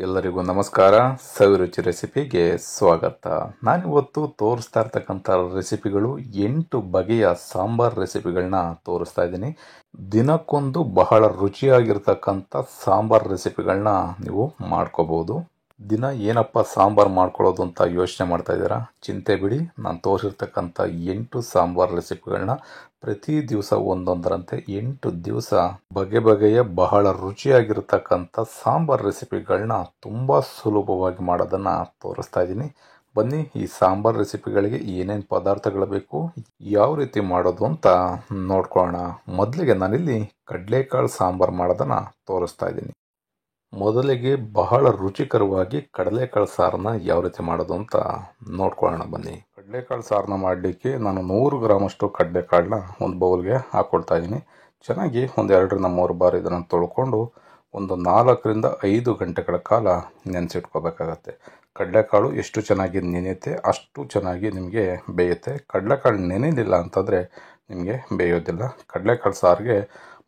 ಎಲ್ಲರಿಗೂ ನಮಸ್ಕಾರ. ಸವಿರುಚಿ ರೆಸಿಪಿಗೆ ಸ್ವಾಗತ. ನಾನಿವತ್ತು ತೋರಿಸ್ತಾ ಇರ್ತಕ್ಕಂಥ ರೆಸಿಪಿಗಳು 8 ಬಗೆಯ ಸಾಂಬಾರ್ ರೆಸಿಪಿಗಳನ್ನ ತೋರಿಸ್ತಾ ಇದ್ದೀನಿ. ದಿನಕ್ಕೊಂದು ಬಹಳ ರುಚಿಯಾಗಿರ್ತಕ್ಕಂಥ ಸಾಂಬಾರ್ ರೆಸಿಪಿಗಳನ್ನ ನೀವು ಮಾಡ್ಕೋಬಹುದು. ದಿನ ಏನಪ್ಪ ಸಾಂಬಾರ್ ಮಾಡ್ಕೊಳ್ಳೋದು ಅಂತ ಯೋಚನೆ ಮಾಡ್ತಾ ಇದ್ದೀರಾ? ಚಿಂತೆ ಬಿಡಿ, ನಾನು ತೋರಿಸಿರ್ತಕ್ಕಂಥ 8 ಸಾಂಬಾರ್ ರೆಸಿಪಿಗಳನ್ನ ಪ್ರತಿ ದಿವಸ ಒಂದೊಂದರಂತೆ 8 ದಿವಸ ಬಗೆ ಬಗೆಯ ಬಹಳ ರುಚಿಯಾಗಿರ್ತಕ್ಕಂಥ ಸಾಂಬಾರ್ ರೆಸಿಪಿಗಳನ್ನ ತುಂಬ ಸುಲಭವಾಗಿ ಮಾಡೋದನ್ನು ತೋರಿಸ್ತಾ ಇದ್ದೀನಿ. ಬನ್ನಿ, ಈ ಸಾಂಬಾರ್ ರೆಸಿಪಿಗಳಿಗೆ ಏನೇನು ಪದಾರ್ಥಗಳು ಬೇಕು, ಯಾವ ರೀತಿ ಮಾಡೋದು ಅಂತ ನೋಡ್ಕೊಳ್ಳೋಣ. ಮೊದಲಿಗೆ ನಾನಿಲ್ಲಿ ಕಡಲೆಕಾಳು ಸಾಂಬಾರು ಮಾಡೋದನ್ನು ತೋರಿಸ್ತಾ ಇದ್ದೀನಿ. ಮೊದಲಿಗೆ ಬಹಳ ರುಚಿಕರವಾಗಿ ಕಡಲೆಕಾಳು ಸಾರನ್ನ ಯಾವ ರೀತಿ ಮಾಡೋದು ಅಂತ ನೋಡ್ಕೊಳ್ಳೋಣ ಬನ್ನಿ. ಕಡಲೆಕಾಳು ಸಾರನ್ನ ಮಾಡಲಿಕ್ಕೆ ನಾನು 100 ಗ್ರಾಮಷ್ಟು ಕಡಲೆಕಾಳನ್ನ ಒಂದು ಬೌಲ್ಗೆ ಹಾಕ್ಕೊಳ್ತಾ ಇದ್ದೀನಿ. ಚೆನ್ನಾಗಿ ಒಂದು 2 ರಿಂದ 3 ಬಾರಿ ಇದನ್ನು ತೊಳ್ಕೊಂಡು ಒಂದು 4 ರಿಂದ 5 ಗಂಟೆಗಳ ಕಾಲ ನೆನೆಸಿಟ್ಕೋಬೇಕಾಗತ್ತೆ. ಕಡಲೆಕಾಳು ಎಷ್ಟು ಚೆನ್ನಾಗಿ ನೆನೆಯುತ್ತೆ ಅಷ್ಟು ಚೆನ್ನಾಗಿ ನಿಮಗೆ ಬೇಯುತ್ತೆ. ಕಡಲೆಕಾಳು ನೆನೆಯಲಿಲ್ಲ ಅಂತಂದರೆ ನಿಮಗೆ ಬೇಯೋದಿಲ್ಲ. ಕಡಲೆಕಾಳು ಸಾರಿಗೆ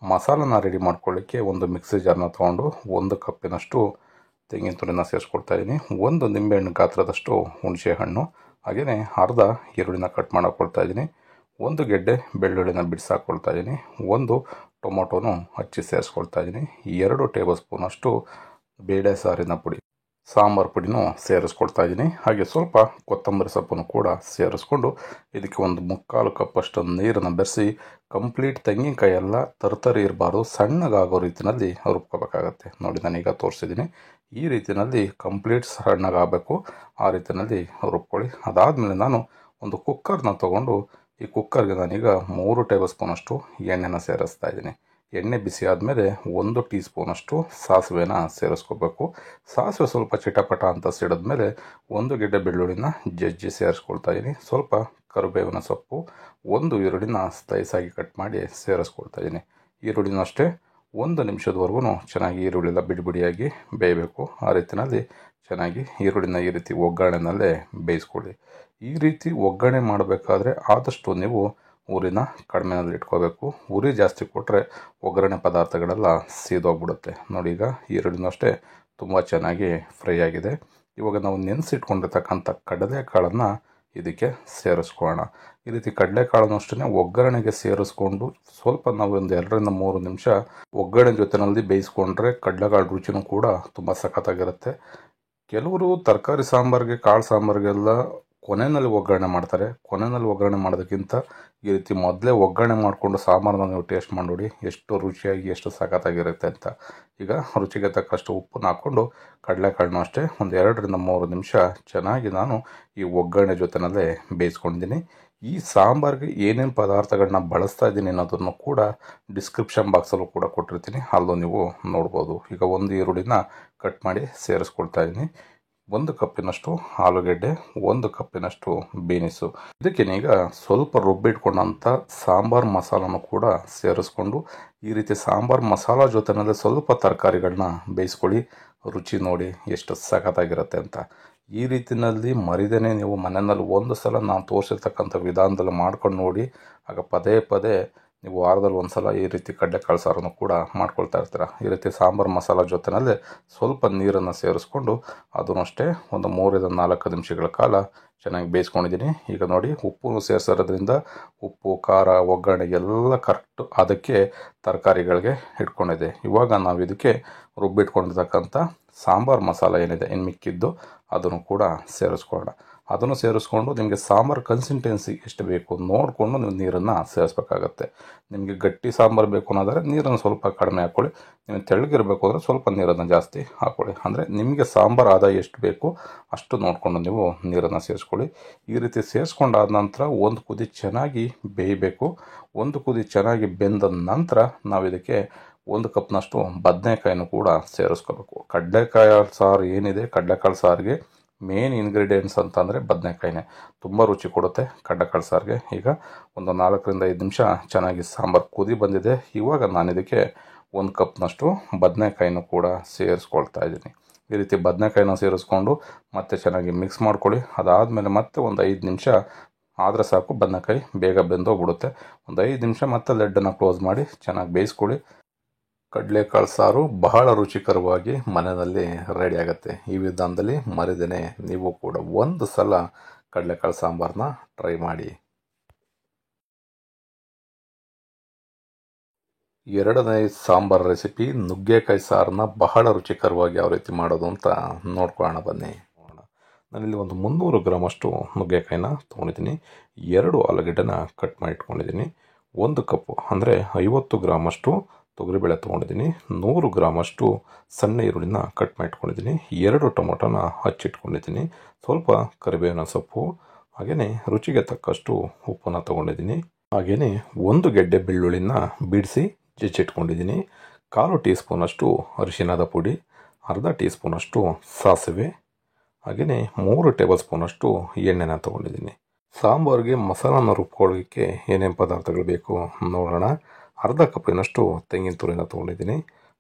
ಮಸಾಲನ ರೆಡಿ ಮಾಡ್ಕೊಳ್ಳಿಕ್ಕೆ ಒಂದು ಮಿಕ್ಸಿ ಜಾರ್ನ ತೊಗೊಂಡು 1 ಕಪ್ಪಿನಷ್ಟು ತೆಂಗಿನ ತುರಿನ ಸೇರಿಸ್ಕೊಳ್ತಾ ಇದ್ದೀನಿ. 1 ನಿಂಬೆಹಣ್ಣು ಗಾತ್ರದಷ್ಟು ಹುಣಸೆ ಹಣ್ಣು, ಹಾಗೆಯೇ ಅರ್ಧ ಈರುಳ್ಳಿನ ಕಟ್ ಮಾಡಾಕೊಳ್ತಾ ಇದ್ದೀನಿ. 1 ಗೆಡ್ಡೆ ಬೆಳ್ಳುಳ್ಳಿನ ಬಿಡಿಸಾಕೊಳ್ತಾ ಇದ್ದೀನಿ. 1 ಟೊಮೊಟೊನು ಹಚ್ಚಿ ಸೇರಿಸ್ಕೊಳ್ತಾ ಇದ್ದೀನಿ. 2 ಟೇಬಲ್ ಸ್ಪೂನಷ್ಟು ಬೇಳೆ ಸಾರಿನ ಪುಡಿ, ಸಾಂಬಾರು ಪುಡಿನೂ ಸೇರಿಸ್ಕೊಳ್ತಾ ಇದ್ದೀನಿ. ಹಾಗೆ ಸ್ವಲ್ಪ ಕೊತ್ತಂಬರಿ ಸೊಪ್ಪನ್ನು ಕೂಡ ಸೇರಿಸ್ಕೊಂಡು ಇದಕ್ಕೆ 1/4 ಕಪ್ಪಷ್ಟು ನೀರನ್ನು ಬೆರೆಸಿ ಕಂಪ್ಲೀಟ್ ತೆಂಗಿನಕಾಯಿ ಎಲ್ಲ ತರ್ತರಿ ಇರಬಾರ್ದು, ಸಣ್ಣಗಾಗೋ ರೀತಿಯಲ್ಲಿ ರುಬ್ಕೋಬೇಕಾಗತ್ತೆ. ನೋಡಿ, ನಾನೀಗ ತೋರಿಸಿದ್ದೀನಿ. ಈ ರೀತಿಯಲ್ಲಿ ಕಂಪ್ಲೀಟ್ ಸಣ್ಣಗಾಗಬೇಕು, ಆ ರೀತಿಯಲ್ಲಿ ರುಬ್ಕೊಳ್ಳಿ. ಅದಾದಮೇಲೆ ನಾನು ಒಂದು ಕುಕ್ಕರ್ನ ತೊಗೊಂಡು ಈ ಕುಕ್ಕರ್ಗೆ ನಾನೀಗ 3 ಟೇಬಲ್ ಸ್ಪೂನಷ್ಟು ಎಣ್ಣೆನ ಸೇರಿಸ್ತಾ ಇದ್ದೀನಿ. ಎಣ್ಣೆ ಬಿಸಿ ಆದಮೇಲೆ 1 ಟೀ ಸ್ಪೂನಷ್ಟು ಸಾಸಿವೆನ ಸೇರಿಸ್ಕೋಬೇಕು. ಸಾಸಿವೆ ಸ್ವಲ್ಪ ಚಿಟಪಟ ಅಂತ ಸಿಡಿದ್ಮೇಲೆ 1 ಗೆಡ್ಡೆ ಬೆಳ್ಳುಳ್ಳಿನ ಜಜ್ಜಿ ಸೇರಿಸ್ಕೊಳ್ತಾ ಇದ್ದೀನಿ. ಸ್ವಲ್ಪ ಕರಿಬೇವಿನ ಸೊಪ್ಪು, 1 ಈರುಳ್ಳಿನ ಸ್ಲೈಸಾಗಿ ಕಟ್ ಮಾಡಿ ಸೇರಿಸ್ಕೊಳ್ತಾ ಇದ್ದೀನಿ. ಈರುಳ್ಳಿನ ಅಷ್ಟೇ 1 ನಿಮಿಷದವರೆಗೂ ಚೆನ್ನಾಗಿ ಈರುಳ್ಳಿನ ಬಿಡಿಯಾಗಿ ಬೇಯಬೇಕು. ಆ ರೀತಿಯಲ್ಲಿ ಚೆನ್ನಾಗಿ ಈರುಳ್ಳಿನ ಈ ರೀತಿ ಒಗ್ಗರಣೆನಲ್ಲೇ ಬೇಯಿಸ್ಕೊಳ್ಳಿ. ಈ ರೀತಿ ಒಗ್ಗರಣೆ ಮಾಡಬೇಕಾದ್ರೆ ಆದಷ್ಟು ನೀವು ಉರಿನ ಕಡಿಮೆನಲ್ಲಿ ಇಟ್ಕೋಬೇಕು. ಉರಿ ಜಾಸ್ತಿ ಕೊಟ್ಟರೆ ಒಗ್ಗರಣೆ ಪದಾರ್ಥಗಳೆಲ್ಲ ಸೀದೋಗ್ಬಿಡುತ್ತೆ. ನೋಡಿ, ಈಗ ಈರುಳ್ಳಿನೂ ಅಷ್ಟೇ ತುಂಬ ಚೆನ್ನಾಗಿ ಫ್ರೈ ಆಗಿದೆ. ಇವಾಗ ನಾವು ನೆನೆಸಿಟ್ಕೊಂಡಿರ್ತಕ್ಕಂಥ ಕಡಲೆಕಾಳನ್ನು ಇದಕ್ಕೆ ಸೇರಿಸ್ಕೊಳ್ಳೋಣ. ಈ ರೀತಿ ಕಡಲೆಕಾಳನ್ನು ಅಷ್ಟೇ ಒಗ್ಗರಣೆಗೆ ಸೇರಿಸ್ಕೊಂಡು ಸ್ವಲ್ಪ ನಾವು ಒಂದು 2 ರಿಂದ 3 ನಿಮಿಷ ಒಗ್ಗರಣೆ ಜೊತೆನಲ್ಲಿ ಬೇಯಿಸ್ಕೊಂಡ್ರೆ ಕಡಲೆಕಾಳು ರುಚಿನೂ ಕೂಡ ತುಂಬ ಸಖತ್ತಾಗಿರುತ್ತೆ. ಕೆಲವರು ತರಕಾರಿ ಸಾಂಬಾರಿಗೆ, ಕಾಳು ಸಾಂಬಾರಿಗೆಲ್ಲ ಕೊನೆಯಲ್ಲಿ ಒಗ್ಗರಣೆ ಮಾಡ್ತಾರೆ. ಕೊನೆಯಲ್ಲಿ ಒಗ್ಗರಣೆ ಮಾಡೋದಕ್ಕಿಂತ ಈ ರೀತಿ ಮೊದಲೇ ಒಗ್ಗರಣೆ ಮಾಡಿಕೊಂಡು ಸಾಂಬಾರನ್ನ ನೀವು ಟೇಸ್ಟ್ ಮಾಡಿ ನೋಡಿ, ಎಷ್ಟು ರುಚಿಯಾಗಿ ಎಷ್ಟು ಸಖತ್ತಾಗಿರುತ್ತೆ ಅಂತ. ಈಗ ರುಚಿಗೆ ತಕ್ಕಷ್ಟು ಉಪ್ಪನ್ನು ಹಾಕ್ಕೊಂಡು ಕಡಲೆಕಾಳನ್ನು ಅಷ್ಟೇ ಒಂದು 2 ರಿಂದ 3 ನಿಮಿಷ ಚೆನ್ನಾಗಿ ನಾನು ಈ ಒಗ್ಗರಣೆ ಜೊತೆನಲ್ಲೇ ಬೇಯಿಸ್ಕೊಂಡಿದ್ದೀನಿ. ಈ ಸಾಂಬಾರಿಗೆ ಏನೇನು ಪದಾರ್ಥಗಳನ್ನ ಬಳಸ್ತಾ ಇದ್ದೀನಿ ಅನ್ನೋದನ್ನು ಕೂಡ ಡಿಸ್ಕ್ರಿಪ್ಷನ್ ಬಾಕ್ಸಲ್ಲೂ ಕೂಡ ಕೊಟ್ಟಿರ್ತೀನಿ, ಅಲ್ಲೂ ನೀವು ನೋಡ್ಬೋದು. ಈಗ 1 ಈರುಳ್ಳಿನ ಕಟ್ ಮಾಡಿ ಸೇರಿಸ್ಕೊಳ್ತಾ ಇದ್ದೀನಿ. 1 ಕಪ್ಪಿನಷ್ಟು ಆಲೂಗೆಡ್ಡೆ, 1 ಕಪ್ಪಿನಷ್ಟು ಬೀನಿಸು. ಇದಕ್ಕೆ ಈಗ ಸ್ವಲ್ಪ ರುಬ್ಬಿಟ್ಕೊಂಡಂಥ ಸಾಂಬಾರು ಮಸಾಲನೂ ಕೂಡ ಸೇರಿಸ್ಕೊಂಡು ಈ ರೀತಿ ಸಾಂಬಾರು ಮಸಾಲ ಜೊತೆನಲ್ಲಿ ಸ್ವಲ್ಪ ತರಕಾರಿಗಳನ್ನ ಬೇಯಿಸ್ಕೊಳ್ಳಿ. ರುಚಿ ನೋಡಿ ಎಷ್ಟು ಸಖತ್ತಾಗಿರುತ್ತೆ ಅಂತ. ಈ ರೀತಿಯಲ್ಲಿ ಮರಿದೇನೆ ನೀವು ಮನೆಯಲ್ಲಿ 1 ಸಲ ನಾನು ತೋರಿಸಿರ್ತಕ್ಕಂಥ ವಿಧಾನದಲ್ಲಿ ಮಾಡ್ಕೊಂಡು ನೋಡಿ. ಆಗ ಪದೇ ಪದೇ ನೀವು ವಾರದಲ್ಲಿ 1 ಸಲ ಈ ರೀತಿ ಕಡಲೆಕಾಳು ಸಾರನ್ನು ಕೂಡ ಮಾಡ್ಕೊಳ್ತಾ ಇರ್ತೀರ. ಈ ರೀತಿ ಸಾಂಬಾರು ಮಸಾಲ ಜೊತೆನಲ್ಲೇ ಸ್ವಲ್ಪ ನೀರನ್ನು ಸೇರಿಸ್ಕೊಂಡು ಅದನ್ನು ಅಷ್ಟೇ ಒಂದು 3 ರಿಂದ 4 ನಿಮಿಷಗಳ ಕಾಲ ಚೆನ್ನಾಗಿ ಬೇಯಿಸ್ಕೊಂಡಿದ್ದೀನಿ. ಈಗ ನೋಡಿ, ಉಪ್ಪು ಸೇರಿಸೋದ್ರಿಂದ ಉಪ್ಪು, ಖಾರ, ಒಗ್ಗರಣೆ ಎಲ್ಲ ಕರೆಕ್ಟ್ ಅದಕ್ಕೆ ತರಕಾರಿಗಳಿಗೆ ಇಟ್ಕೊಂಡಿದೆ. ಇವಾಗ ನಾವು ಇದಕ್ಕೆ ರುಬ್ಬಿಟ್ಕೊಂಡಿರ್ತಕ್ಕಂಥ ಸಾಂಬಾರು ಮಸಾಲ ಏನಿದೆ ಇನ್ನು ಮಿಕ್ಕಿದ್ದು ಅದನ್ನು ಕೂಡ ಸೇರಿಸ್ಕೊಳ್ಳೋಣ. ಅದನ್ನು ಸೇರಿಸ್ಕೊಂಡು ನಿಮಗೆ ಸಾಂಬಾರು ಕನ್ಸಿಸ್ಟೆನ್ಸಿ ಎಷ್ಟು ಬೇಕು ನೋಡಿಕೊಂಡು ನೀವು ನೀರನ್ನು ಸೇರಿಸ್ಬೇಕಾಗತ್ತೆ. ನಿಮಗೆ ಗಟ್ಟಿ ಸಾಂಬಾರು ಬೇಕು ಅನ್ನೋದಾದರೆ ನೀರನ್ನು ಸ್ವಲ್ಪ ಕಡಿಮೆ ಹಾಕ್ಕೊಳ್ಳಿ. ನೀವು ತೆಳ್ಳಗಿರಬೇಕು ಅಂದರೆ ಸ್ವಲ್ಪ ನೀರನ್ನು ಜಾಸ್ತಿ ಹಾಕ್ಕೊಳ್ಳಿ. ಅಂದರೆ ನಿಮಗೆ ಸಾಂಬಾರು ಆದಾಯ ಎಷ್ಟು ಬೇಕು ಅಷ್ಟು ನೋಡಿಕೊಂಡು ನೀವು ನೀರನ್ನು ಸೇರಿಸ್ಕೊಳ್ಳಿ. ಈ ರೀತಿ ಸೇರಿಸ್ಕೊಂಡಾದ ನಂತರ 1 ಕುದಿ ಚೆನ್ನಾಗಿ ಬೇಯಬೇಕು. 1 ಕುದಿ ಚೆನ್ನಾಗಿ ಬೆಂದ ನಂತರ ನಾವು ಇದಕ್ಕೆ 1 ಕಪ್ನಷ್ಟು ಬದನೆಕಾಯಿನೂ ಕೂಡ ಸೇರಿಸ್ಕೋಬೇಕು. ಕಡಲೆಕಾಯಿ ಸಾರು ಏನಿದೆ, ಕಡಲೆಕಾಳು ಸಾರಿಗೆ ಮೇನ್ ಇಂಗ್ರೀಡಿಯೆಂಟ್ಸ್ ಅಂತಂದರೆ ಬದನೆಕಾಯಿನೇ. ತುಂಬ ರುಚಿ ಕೊಡುತ್ತೆ ಕಡಲೆಕಾಳು ಸಾರಿಗೆ. ಈಗ ಒಂದು 4 ರಿಂದ 5 ನಿಮಿಷ ಚೆನ್ನಾಗಿ ಸಾಂಬಾರು ಕುದಿ ಬಂದಿದೆ. ಇವಾಗ ನಾನು ಇದಕ್ಕೆ 1 ಕಪ್ನಷ್ಟು ಬದನೆಕಾಯಿನೂ ಕೂಡ ಸೇರಿಸ್ಕೊಳ್ತಾ ಇದ್ದೀನಿ. ಈ ರೀತಿ ಬದನೆಕಾಯಿನ ಸೇರಿಸ್ಕೊಂಡು ಮತ್ತೆ ಚೆನ್ನಾಗಿ ಮಿಕ್ಸ್ ಮಾಡ್ಕೊಳ್ಳಿ. ಅದಾದಮೇಲೆ ಮತ್ತೆ ಒಂದು 5 ನಿಮಿಷ ಆದರೆ ಸಾಕು, ಬದನೆಕಾಯಿ ಬೇಗ ಬೆಂದೋಗ್ಬಿಡುತ್ತೆ. ಒಂದು 5 ನಿಮಿಷ ಮತ್ತೆ ಲೆಡ್ಡನ್ನು ಕ್ಲೋಸ್ ಮಾಡಿ ಚೆನ್ನಾಗಿ ಬೇಯಿಸ್ಕೊಳ್ಳಿ. ಕಡಲೆಕಾಳು ಸಾರು ಬಹಳ ರುಚಿಕರವಾಗಿ ಮನೆಯಲ್ಲಿ ರೆಡಿ ಆಗುತ್ತೆ. ಈ ವಿಧಾನದಲ್ಲಿ ಮರಿದೇನೆ ನೀವು ಕೂಡ ಒಂದು ಸಲ ಕಡಲೆಕಾಳು ಸಾಂಬಾರನ್ನ ಟ್ರೈ ಮಾಡಿ. ಎರಡನೇ ಸಾಂಬಾರ್ ರೆಸಿಪಿ ನುಗ್ಗೆಕಾಯಿ ಸಾರನ್ನ ಬಹಳ ರುಚಿಕರವಾಗಿ ಯಾವ ರೀತಿ ಮಾಡೋದು ಅಂತ ನೋಡ್ಕೊಳ್ಳೋಣ ಬನ್ನಿ. ನಾನಿಲ್ಲಿ ಒಂದು 300 ಗ್ರಾಮ್ ಅಷ್ಟು ನುಗ್ಗೆಕಾಯಿನ ತೊಗೊಂಡಿದ್ದೀನಿ. 2 ಆಲೂಗಡ್ಡೆನ ಕಟ್ ಮಾಡಿ ಇಟ್ಕೊಂಡಿದ್ದೀನಿ. 1 ಕಪ್ಪು ಅಂದರೆ 50 ಗ್ರಾಮ್ ಅಷ್ಟು ತೊಗರಿಬೇಳೆ ತೊಗೊಂಡಿದ್ದೀನಿ. 100 ಗ್ರಾಮ್ ಅಷ್ಟು ಸಣ್ಣ ಈರುಳ್ಳಿನ ಕಟ್ ಮಾಡಿ ಇಟ್ಕೊಂಡಿದ್ದೀನಿ. 2 ಟೊಮೊಟೊನ ಹಚ್ಚಿಟ್ಕೊಂಡಿದ್ದೀನಿ. ಸ್ವಲ್ಪ ಕರಿಬೇವಿನ ಸೊಪ್ಪು, ಹಾಗೆಯೇ ರುಚಿಗೆ ತಕ್ಕಷ್ಟು ಉಪ್ಪನ್ನು ತೊಗೊಂಡಿದ್ದೀನಿ. ಹಾಗೆಯೇ 1 ಗೆಡ್ಡೆ ಬೆಳ್ಳುಳ್ಳಿನ ಬಿಡಿಸಿ ಜಜ್ಜಿಟ್ಕೊಂಡಿದ್ದೀನಿ. 1/4 ಟೀ ಸ್ಪೂನಷ್ಟು ಅರಿಶಿಣದ ಪುಡಿ, ಅರ್ಧ ಟೀ ಸ್ಪೂನಷ್ಟು ಸಾಸಿವೆ, ಹಾಗೆಯೇ 3 ಟೇಬಲ್ ಸ್ಪೂನಷ್ಟು ಎಣ್ಣೆನ ತೊಗೊಂಡಿದ್ದೀನಿ. ಸಾಂಬಾರಿಗೆ ಮಸಾಲಾನ ರುಬ್ಕೊಳ್ಳೋಕ್ಕೆ ಏನೇನು ಪದಾರ್ಥಗಳು ಬೇಕು ನೋಡೋಣ. ಅರ್ಧ ಕಪ್ಪಿನಷ್ಟು ತೆಂಗಿನ ತುರಿನ ತೊಗೊಂಡಿದ್ದೀನಿ.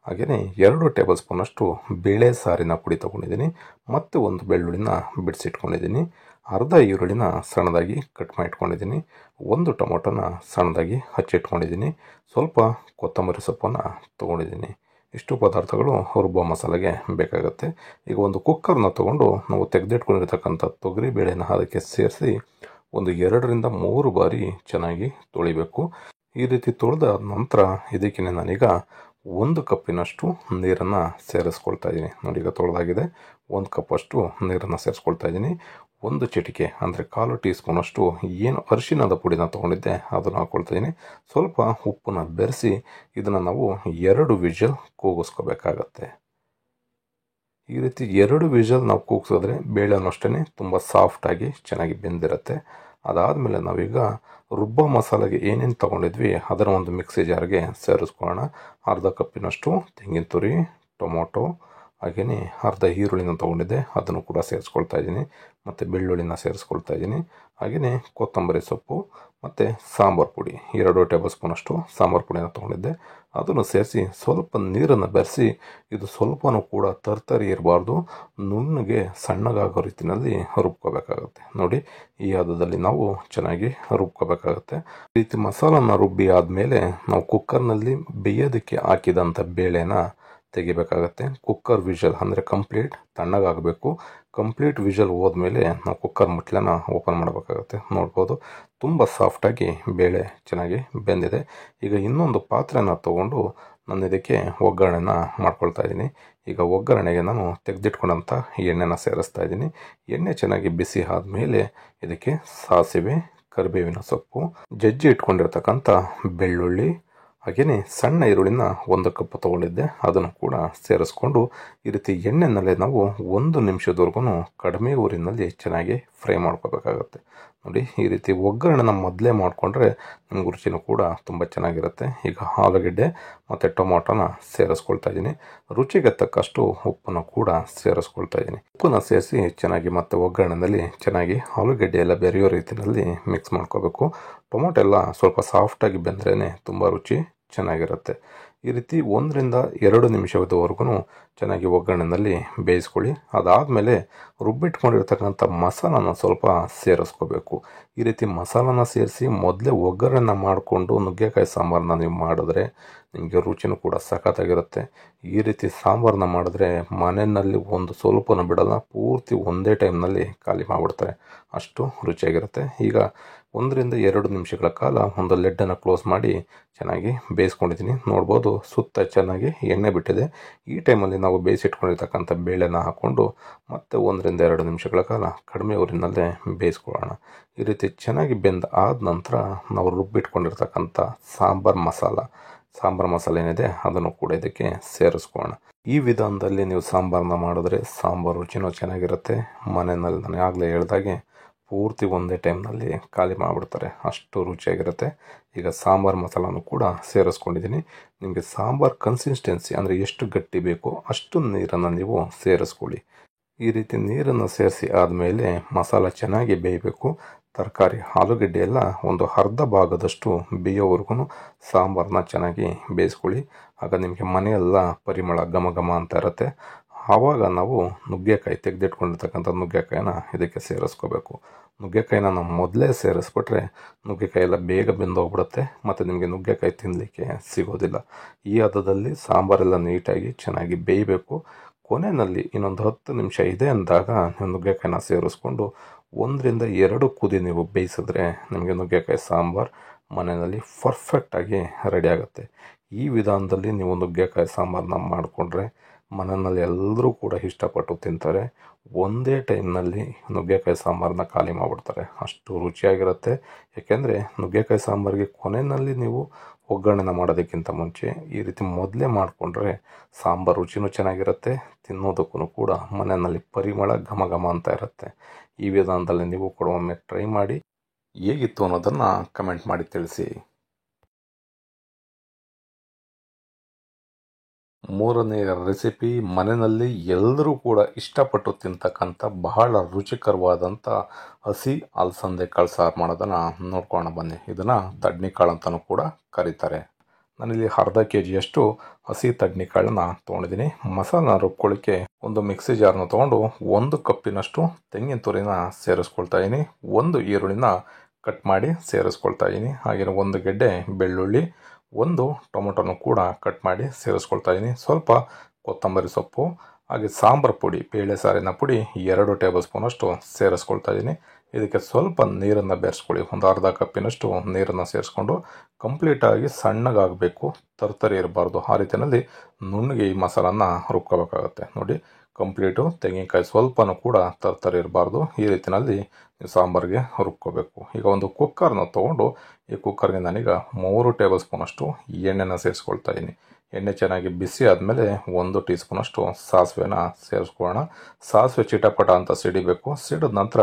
ಹಾಗೆಯೇ 2 ಟೇಬಲ್ ಸ್ಪೂನಷ್ಟು ಬೇಳೆ ಸಾರಿನ ಪುಡಿ ತೊಗೊಂಡಿದ್ದೀನಿ. ಮತ್ತು 1 ಬೆಳ್ಳುಳ್ಳಿನ ಬಿಡಿಸಿಟ್ಕೊಂಡಿದ್ದೀನಿ. ಅರ್ಧ ಈರುಳ್ಳಿನ ಸಣ್ಣದಾಗಿ ಕಟ್ ಮಾಡಿ ಇಟ್ಕೊಂಡಿದ್ದೀನಿ. 1 ಟೊಮೊಟೊನ ಸಣ್ಣದಾಗಿ ಹಚ್ಚಿಟ್ಕೊಂಡಿದ್ದೀನಿ. ಸ್ವಲ್ಪ ಕೊತ್ತಂಬರಿ ಸೊಪ್ಪನ್ನು ತೊಗೊಂಡಿದ್ದೀನಿ. ಇಷ್ಟು ಪದಾರ್ಥಗಳು ರುಬ್ಬೋ ಮಸಾಲೆಗೆ ಬೇಕಾಗುತ್ತೆ. ಈಗ ಒಂದು ಕುಕ್ಕರ್ನ ತೊಗೊಂಡು ನಾವು ತೆಗೆದಿಟ್ಕೊಂಡಿರ್ತಕ್ಕಂಥ ತೊಗರಿ ಬೇಳೆನ ಅದಕ್ಕೆ ಸೇರಿಸಿ ಒಂದು 2ರಿಂದ 3 ಬಾರಿ ಚೆನ್ನಾಗಿ ತೊಳಿಬೇಕು. ಈ ರೀತಿ ತೊಳೆದ ನಂತರ ಇದಕ್ಕೆ ನಾನೀಗ 1 ಕಪ್ಪಿನಷ್ಟು ನೀರನ್ನು ಸೇರಿಸ್ಕೊಳ್ತಾ ಇದ್ದೀನಿ. ನೋಡಿ, ಈಗ ತೊಳೆದಾಗಿದೆ. 1 ಕಪ್ಪಷ್ಟು ನೀರನ್ನು ಸೇರಿಸ್ಕೊಳ್ತಾ ಇದ್ದೀನಿ. 1 ಚಿಟಿಕೆ ಅಂದರೆ 1/4 ಟೀ ಸ್ಪೂನಷ್ಟು ಏನು ಅರಿಶಿಣದ ಪುಡಿನ ತೊಗೊಂಡಿದ್ದೆ ಅದನ್ನು ಹಾಕ್ಕೊಳ್ತಾ ಇದ್ದೀನಿ. ಸ್ವಲ್ಪ ಉಪ್ಪನ್ನು ಬೆರೆಸಿ ಇದನ್ನು ನಾವು 2 ವಿಷಲ್ ಕೂಗಿಸ್ಕೋಬೇಕಾಗತ್ತೆ. ಈ ರೀತಿ 2 ವಿಷಲ್ ನಾವು ಕೂಗಿಸಿದ್ರೆ ಬೇಳೆನೂ ಅಷ್ಟೇ ತುಂಬ ಸಾಫ್ಟಾಗಿ ಚೆನ್ನಾಗಿ ಬೆಂದಿರುತ್ತೆ. ಅದಾದಮೇಲೆ ನಾವೀಗ ರುಬ್ಬೋ ಮಸಾಲೆಗೆ ಏನೇನು ತೊಗೊಂಡಿದ್ವಿ ಅದರ ಒಂದು ಮಿಕ್ಸಿ ಜಾರ್ಗೆ ಸೇರಿಸ್ಕೊಳ್ಳೋಣ. ಅರ್ಧ ಕಪ್ಪಿನಷ್ಟು ತೆಂಗಿನ ತುರಿ, ಟೊಮೊಟೊ, ಹಾಗೆಯೇ ಅರ್ಧ ಈರುಳ್ಳಿನ ತೊಗೊಂಡಿದ್ದೆ ಅದನ್ನು ಕೂಡ ಸೇರಿಸ್ಕೊಳ್ತಾ ಇದ್ದೀನಿ. ಮತ್ತು ಬೆಳ್ಳುಳ್ಳಿನ ಸೇರಿಸ್ಕೊಳ್ತಾ ಇದ್ದೀನಿ. ಹಾಗೆಯೇ ಕೊತ್ತಂಬರಿ ಸೊಪ್ಪು ಮತ್ತು ಸಾಂಬಾರು ಪುಡಿ 2 ಟೇಬಲ್ ಸ್ಪೂನಷ್ಟು ಸಾಂಬಾರು ಪುಡಿನ ತೊಗೊಂಡಿದ್ದೆ ಅದನ್ನು ಸೇರಿಸಿ ಸ್ವಲ್ಪ ನೀರನ್ನು ಬೆರೆಸಿ ಇದು ಸ್ವಲ್ಪನೂ ಕೂಡ ತರ್ತರಿ ಇರಬಾರ್ದು, ನುಣ್ಣಗೆ ಸಣ್ಣಗಾಗೋ ರೀತಿಯಲ್ಲಿ ರುಬ್ಕೋಬೇಕಾಗುತ್ತೆ. ನೋಡಿ, ಈ ಹದದಲ್ಲಿ ನಾವು ಚೆನ್ನಾಗಿ ರುಬ್ಕೋಬೇಕಾಗುತ್ತೆ. ಈ ರೀತಿ ಮಸಾಲನ ರುಬ್ಬಿ ಆದಮೇಲೆ ನಾವು ಕುಕ್ಕರ್ನಲ್ಲಿ ಬೇಯೋದಕ್ಕೆ ಹಾಕಿದಂಥ ಬೇಳೆನ ತೆಗಿಬೇಕಾಗತ್ತೆ. ಕುಕ್ಕರ್ ವಿಷಲ್ ಅಂದರೆ ಕಂಪ್ಲೀಟ್ ತಣ್ಣಗಾಗಬೇಕು. ಕಂಪ್ಲೀಟ್ ವಿಷಲ್ ಹೋದ್ಮೇಲೆ ನಾವು ಕುಕ್ಕರ್ ಮುಚ್ಚಳನ ಓಪನ್ ಮಾಡಬೇಕಾಗುತ್ತೆ. ನೋಡ್ಬೋದು, ತುಂಬ ಸಾಫ್ಟಾಗಿ ಬೇಳೆ ಚೆನ್ನಾಗಿ ಬೆಂದಿದೆ. ಈಗ ಇನ್ನೊಂದು ಪಾತ್ರೆನ ತೊಗೊಂಡು ನಾನು ಇದಕ್ಕೆ ಒಗ್ಗರಣೆನ ಮಾಡ್ಕೊಳ್ತಾ ಇದ್ದೀನಿ. ಈಗ ಒಗ್ಗರಣೆಗೆ ನಾನು ತೆಗೆದಿಟ್ಕೊಂಡಂಥ ಎಣ್ಣೆನ ಸೇರಿಸ್ತಾ ಇದ್ದೀನಿ. ಎಣ್ಣೆ ಚೆನ್ನಾಗಿ ಬಿಸಿ ಆದಮೇಲೆ ಇದಕ್ಕೆ ಸಾಸಿವೆ, ಕರಿಬೇವಿನ ಸೊಪ್ಪು, ಜಜ್ಜಿ ಇಟ್ಕೊಂಡಿರ್ತಕ್ಕಂಥ ಬೆಳ್ಳುಳ್ಳಿ, ಹಾಗೆಯೇ ಸಣ್ಣ ಈರುಳ್ಳಿನ 1 ಕಪ್ ತೊಗೊಂಡಿದ್ದೆ ಅದನ್ನು ಕೂಡ ಸೇರಿಸ್ಕೊಂಡು ಈ ರೀತಿ ಎಣ್ಣೆನಲ್ಲೇ ನಾವು 1 ನಿಮಿಷದವರೆಗೂ ಕಡಿಮೆ ಊರಿನಲ್ಲಿ ಚೆನ್ನಾಗಿ ಫ್ರೈ ಮಾಡ್ಕೋಬೇಕಾಗತ್ತೆ. ನೋಡಿ, ಈ ರೀತಿ ಒಗ್ಗರಣೆನ ಮೊದಲೇ ಮಾಡಿಕೊಂಡ್ರೆ ನಮ್ಗೆ ರುಚಿನೂ ಕೂಡ ತುಂಬ ಚೆನ್ನಾಗಿರುತ್ತೆ. ಈಗ ಆಲೂಗೆಡ್ಡೆ ಮತ್ತು ಟೊಮೊಟೊನ ಸೇರಿಸ್ಕೊಳ್ತಾ ಇದ್ದೀನಿ. ರುಚಿಗೆ ತಕ್ಕಷ್ಟು ಉಪ್ಪನ್ನು ಕೂಡ ಸೇರಿಸ್ಕೊಳ್ತಾ ಇದ್ದೀನಿ. ಉಪ್ಪನ್ನು ಸೇರಿಸಿ ಚೆನ್ನಾಗಿ ಮತ್ತೆ ಒಗ್ಗರಣೆಯಲ್ಲಿ ಚೆನ್ನಾಗಿ ಆಲೂಗೆಡ್ಡೆ ಎಲ್ಲ ಬೆರೆಯೋ ರೀತಿಯಲ್ಲಿ ಮಿಕ್ಸ್ ಮಾಡ್ಕೋಬೇಕು. ಟೊಮೊಟೊ ಎಲ್ಲ ಸ್ವಲ್ಪ ಸಾಫ್ಟಾಗಿ ಬೆಂದ್ರೇ ತುಂಬ ರುಚಿ ಚೆನ್ನಾಗಿರುತ್ತೆ. ಈ ರೀತಿ 1ರಿಂದ 2 ನಿಮಿಷದವರೆಗೂ ಚೆನ್ನಾಗಿ ಒಗ್ಗರಣೆಯಲ್ಲಿ ಬೇಯಿಸ್ಕೊಳ್ಳಿ. ಅದಾದಮೇಲೆ ರುಬ್ಬಿಟ್ಕೊಂಡಿರ್ತಕ್ಕಂಥ ಮಸಾಲಾನ ಸ್ವಲ್ಪ ಸೇರಿಸ್ಕೋಬೇಕು. ಈ ರೀತಿ ಮಸಾಲಾನ ಸೇರಿಸಿ ಮೊದಲೇ ಒಗ್ಗರಣೆ ಮಾಡಿಕೊಂಡು ನುಗ್ಗೆಕಾಯಿ ಸಾಂಬಾರನ್ನ ನೀವು ಮಾಡಿದ್ರೆ ನಿಮಗೆ ರುಚಿನೂ ಕೂಡ ಸಖತ್ತಾಗಿರುತ್ತೆ. ಈ ರೀತಿ ಸಾಂಬಾರನ್ನ ಮಾಡಿದ್ರೆ ಮನೆಯಲ್ಲಿ ಒಂದು ಸ್ವಲ್ಪನೂ ಬಿಡಲ್ಲ, ಪೂರ್ತಿ ಒಂದೇ ಟೈಮ್ನಲ್ಲಿ ಖಾಲಿ ಮಾಡಿಬಿಡ್ತಾರೆ, ಅಷ್ಟು ರುಚಿಯಾಗಿರುತ್ತೆ. ಈಗ 1ರಿಂದ 2 ನಿಮಿಷಗಳ ಕಾಲ ಒಂದು ಲೆಡ್ಡನ್ನು ಕ್ಲೋಸ್ ಮಾಡಿ ಚೆನ್ನಾಗಿ ಬೇಯಿಸ್ಕೊಂಡಿದ್ದೀನಿ. ನೋಡ್ಬೋದು, ಸುತ್ತ ಚೆನ್ನಾಗಿ ಎಣ್ಣೆ ಬಿಟ್ಟಿದೆ. ಈ ಟೈಮಲ್ಲಿ ನಾವು ಬೇಯಿಸಿಟ್ಕೊಂಡಿರ್ತಕ್ಕಂಥ ಬೇಳೆನ ಹಾಕ್ಕೊಂಡು ಮತ್ತೆ 1ರಿಂದ 2 ನಿಮಿಷಗಳ ಕಾಲ ಕಡಿಮೆ ಊರಿನಲ್ಲೇ ಬೇಯಿಸ್ಕೊಳ್ಳೋಣ. ಈ ರೀತಿ ಚೆನ್ನಾಗಿ ಬೆಂದ ಆದ ನಂತರ ನಾವು ರುಬ್ಬಿಟ್ಕೊಂಡಿರ್ತಕ್ಕಂಥ ಸಾಂಬಾರು ಮಸಾಲೆ ಏನಿದೆ ಅದನ್ನು ಕೂಡ ಇದಕ್ಕೆ ಸೇರಿಸ್ಕೊಳ್ಳೋಣ. ಈ ವಿಧಾನದಲ್ಲಿ ನೀವು ಸಾಂಬಾರನ್ನ ಮಾಡಿದ್ರೆ ಸಾಂಬಾರು ರುಚಿನೂ ಚೆನ್ನಾಗಿರುತ್ತೆ. ಮನೆಯಲ್ಲಿ ನಾನು ಆಗಲೇ ಹೇಳ್ದಾಗೆ ಪೂರ್ತಿ ಒಂದೇ ಟೈಮ್ನಲ್ಲಿ ಖಾಲಿ ಮಾಡಿಬಿಡ್ತಾರೆ, ಅಷ್ಟು ರುಚಿಯಾಗಿರುತ್ತೆ. ಈಗ ಸಾಂಬಾರು ಮಸಾಲನೂ ಕೂಡ ಸೇರಿಸ್ಕೊಂಡಿದ್ದೀನಿ. ನಿಮಗೆ ಸಾಂಬಾರು ಕನ್ಸಿಸ್ಟೆನ್ಸಿ ಅಂದರೆ ಎಷ್ಟು ಗಟ್ಟಿ ಬೇಕೋ ಅಷ್ಟು ನೀರನ್ನು ನೀವು ಸೇರಿಸ್ಕೊಳ್ಳಿ. ಈ ರೀತಿ ನೀರನ್ನು ಸೇರಿಸಿ ಆದಮೇಲೆ ಮಸಾಲ ಚೆನ್ನಾಗಿ ಬೇಯಬೇಕು. ತರಕಾರಿ ಆಲೂಗಡ್ಡೆ ಎಲ್ಲ ಒಂದು ಅರ್ಧ ಭಾಗದಷ್ಟು ಬೇಯೋವರೆಗೂ ಸಾಂಬಾರನ್ನ ಚೆನ್ನಾಗಿ ಬೇಯಿಸ್ಕೊಳ್ಳಿ. ಆಗ ನಿಮಗೆ ಮನೆಯೆಲ್ಲ ಪರಿಮಳ ಘಮ ಘಮ ಅಂತ ಇರುತ್ತೆ. ಆವಾಗ ನಾವು ನುಗ್ಗೆಕಾಯಿ ತೆಗೆದಿಟ್ಕೊಂಡಿರ್ತಕ್ಕಂಥ ನುಗ್ಗೆಕಾಯಿನ ಇದಕ್ಕೆ ಸೇರಿಸ್ಕೋಬೇಕು. ನುಗ್ಗೆಕಾಯಿನ ನಾವು ಮೊದಲೇ ಸೇರಿಸ್ಬಿಟ್ರೆ ನುಗ್ಗೆಕಾಯಿ ಎಲ್ಲ ಬೇಗ ಬೆಂದೋಗ್ಬಿಡುತ್ತೆ ಮತ್ತು ನಿಮಗೆ ನುಗ್ಗೆಕಾಯಿ ತಿನ್ನಲಿಕ್ಕೆ ಸಿಗೋದಿಲ್ಲ. ಈ ಹದದಲ್ಲಿ ಸಾಂಬಾರೆಲ್ಲ ನೀಟಾಗಿ ಚೆನ್ನಾಗಿ ಬೇಯಬೇಕು. ಕೊನೆಯಲ್ಲಿ ಇನ್ನೊಂದು 10 ನಿಮಿಷ ಇದೆ ಅಂದಾಗ ನೀವು ನುಗ್ಗೆಕಾಯಿನ ಸೇರಿಸ್ಕೊಂಡು 1-2 ಕುದಿ ನೀವು ಬೇಯಿಸಿದ್ರೆ ನಿಮಗೆ ನುಗ್ಗೆಕಾಯಿ ಸಾಂಬಾರು ಮನೆಯಲ್ಲಿ ಪರ್ಫೆಕ್ಟಾಗಿ ರೆಡಿ ಆಗುತ್ತೆ. ಈ ವಿಧಾನದಲ್ಲಿ ನೀವು ನುಗ್ಗೆಕಾಯಿ ಸಾಂಬಾರನ್ನ ಮಾಡಿಕೊಂಡ್ರೆ ಮನೆಯಲ್ಲಿ ಎಲ್ಲರೂ ಕೂಡ ಇಷ್ಟಪಟ್ಟು ತಿಂತಾರೆ. ಒಂದೇ ಟೈಮ್ನಲ್ಲಿ ನುಗ್ಗೆಕಾಯಿ ಸಾಂಬಾರನ್ನ ಖಾಲಿ ಮಾಡಿಬಿಡ್ತಾರೆ, ಅಷ್ಟು ರುಚಿಯಾಗಿರುತ್ತೆ. ಏಕೆಂದರೆ ನುಗ್ಗೆಕಾಯಿ ಸಾಂಬಾರಿಗೆ ಕೊನೆಯಲ್ಲಿ ನೀವು ಒಗ್ಗರಣೆನ ಮಾಡೋದಕ್ಕಿಂತ ಮುಂಚೆ ಈ ರೀತಿ ಮೊದಲೇ ಮಾಡಿಕೊಂಡ್ರೆ ಸಾಂಬಾರು ರುಚಿನೂ ಚೆನ್ನಾಗಿರುತ್ತೆ, ತಿನ್ನೋದಕ್ಕೂ ಕೂಡ ಮನೆಯಲ್ಲಿ ಪರಿಮಳ ಘಮ ಘಮ ಅಂತ ಇರುತ್ತೆ. ಈ ವಿಧಾನದಲ್ಲಿ ನೀವು ಕೂಡ ಒಮ್ಮೆ ಟ್ರೈ ಮಾಡಿ, ಹೇಗಿತ್ತು ಅನ್ನೋದನ್ನು ಕಮೆಂಟ್ ಮಾಡಿ ತಿಳಿಸಿ. ಮೂರನೇ ರೆಸಿಪಿ ಮನೆಯಲ್ಲಿ ಎಲ್ಲರೂ ಕೂಡ ಇಷ್ಟಪಟ್ಟು ತಿಂತಕ್ಕಂಥ ಬಹಳ ರುಚಿಕರವಾದಂಥ ಹಸಿ ಅಲಸಂದೆ ಕಾಳು ಸಾರು ಮಾಡೋದನ್ನು ನೋಡ್ಕೊಳ್ಳೋಣ ಬನ್ನಿ. ಇದನ್ನು ತಡ್ನಿಕಾಳು ಅಂತಲೂ ಕೂಡ ಕರೀತಾರೆ. ನಾನಿಲ್ಲಿ ಅರ್ಧ kg ಹಸಿ ತಡ್ನಿಕಾಳನ್ನ ತೊಗೊಂಡಿದ್ದೀನಿ. ಮಸಾಲ ರುಬ್ಕೊಳ್ಳಿಕ್ಕೆ ಒಂದು ಮಿಕ್ಸಿ ಜಾರ್ನ ತೊಗೊಂಡು 1 ಕಪ್ಪಿನಷ್ಟು ತೆಂಗಿನ ತುರಿನ ಸೇರಿಸ್ಕೊಳ್ತಾ ಇದ್ದೀನಿ. 1 ಈರುಳ್ಳಿನ ಕಟ್ ಮಾಡಿ ಸೇರಿಸ್ಕೊಳ್ತಾ ಇದ್ದೀನಿ. ಹಾಗೆಯೇ 1 ಗೆಡ್ಡೆ ಬೆಳ್ಳುಳ್ಳಿ, 1 ಟೊಮೊಟೊನು ಕೂಡ ಕಟ್ ಮಾಡಿ ಸೇರಿಸ್ಕೊಳ್ತಾ ಇದ್ದೀನಿ. ಸ್ವಲ್ಪ ಕೊತ್ತಂಬರಿ ಸೊಪ್ಪು, ಹಾಗೆ ಸಾಂಬಾರು ಪುಡಿ, ಬೇಳೆ ಸಾರಿನ ಪುಡಿ 2 ಟೇಬಲ್ ಸ್ಪೂನಷ್ಟು ಸೇರಿಸ್ಕೊಳ್ತಾ ಇದ್ದೀನಿ. ಇದಕ್ಕೆ ಸ್ವಲ್ಪ ನೀರನ್ನು ಬೆರೆಸ್ಕೊಳ್ಳಿ. ಒಂದು ಅರ್ಧ ಕಪ್ಪಿನಷ್ಟು ನೀರನ್ನು ಸೇರಿಸ್ಕೊಂಡು ಕಂಪ್ಲೀಟಾಗಿ ಸಣ್ಣಗಾಗಬೇಕು, ತರ್ತರಿ ಇರಬಾರ್ದು. ಆ ರೀತಿಯಲ್ಲಿ ನುಣ್ಣಗೆ ಈ ಮಸಾಲನ್ನ ರುಬ್ಕೋಬೇಕಾಗತ್ತೆ. ನೋಡಿ, ಕಂಪ್ಲೀಟು ತೆಂಗಿನಕಾಯಿ ಸ್ವಲ್ಪನೂ ಕೂಡ ತರ್ತರಿ ಇರಬಾರ್ದು. ಈ ರೀತಿಯಲ್ಲಿ ನೀವು ಸಾಂಬಾರಿಗೆ ರುಬ್ಕೋಬೇಕು. ಈಗ ಒಂದು ಕುಕ್ಕರ್ನ ತೊಗೊಂಡು ಈ ಕುಕ್ಕರ್ಗೆ ನಾನೀಗ 3 ಟೇಬಲ್ ಸ್ಪೂನಷ್ಟು ಎಣ್ಣೆನ ಸೇರಿಸ್ಕೊಳ್ತಾ ಇದ್ದೀನಿ. ಎಣ್ಣೆ ಚೆನ್ನಾಗಿ ಬಿಸಿ ಆದಮೇಲೆ 1 ಟೀ ಸ್ಪೂನಷ್ಟು ಸಾಸಿವೆನ ಸೇರಿಸ್ಕೊಳ್ಳೋಣ. ಸಾಸಿವೆ ಚಿಟಪಟ ಅಂತ ಸಿಡಿಬೇಕು. ಸಿಡಿದ ನಂತರ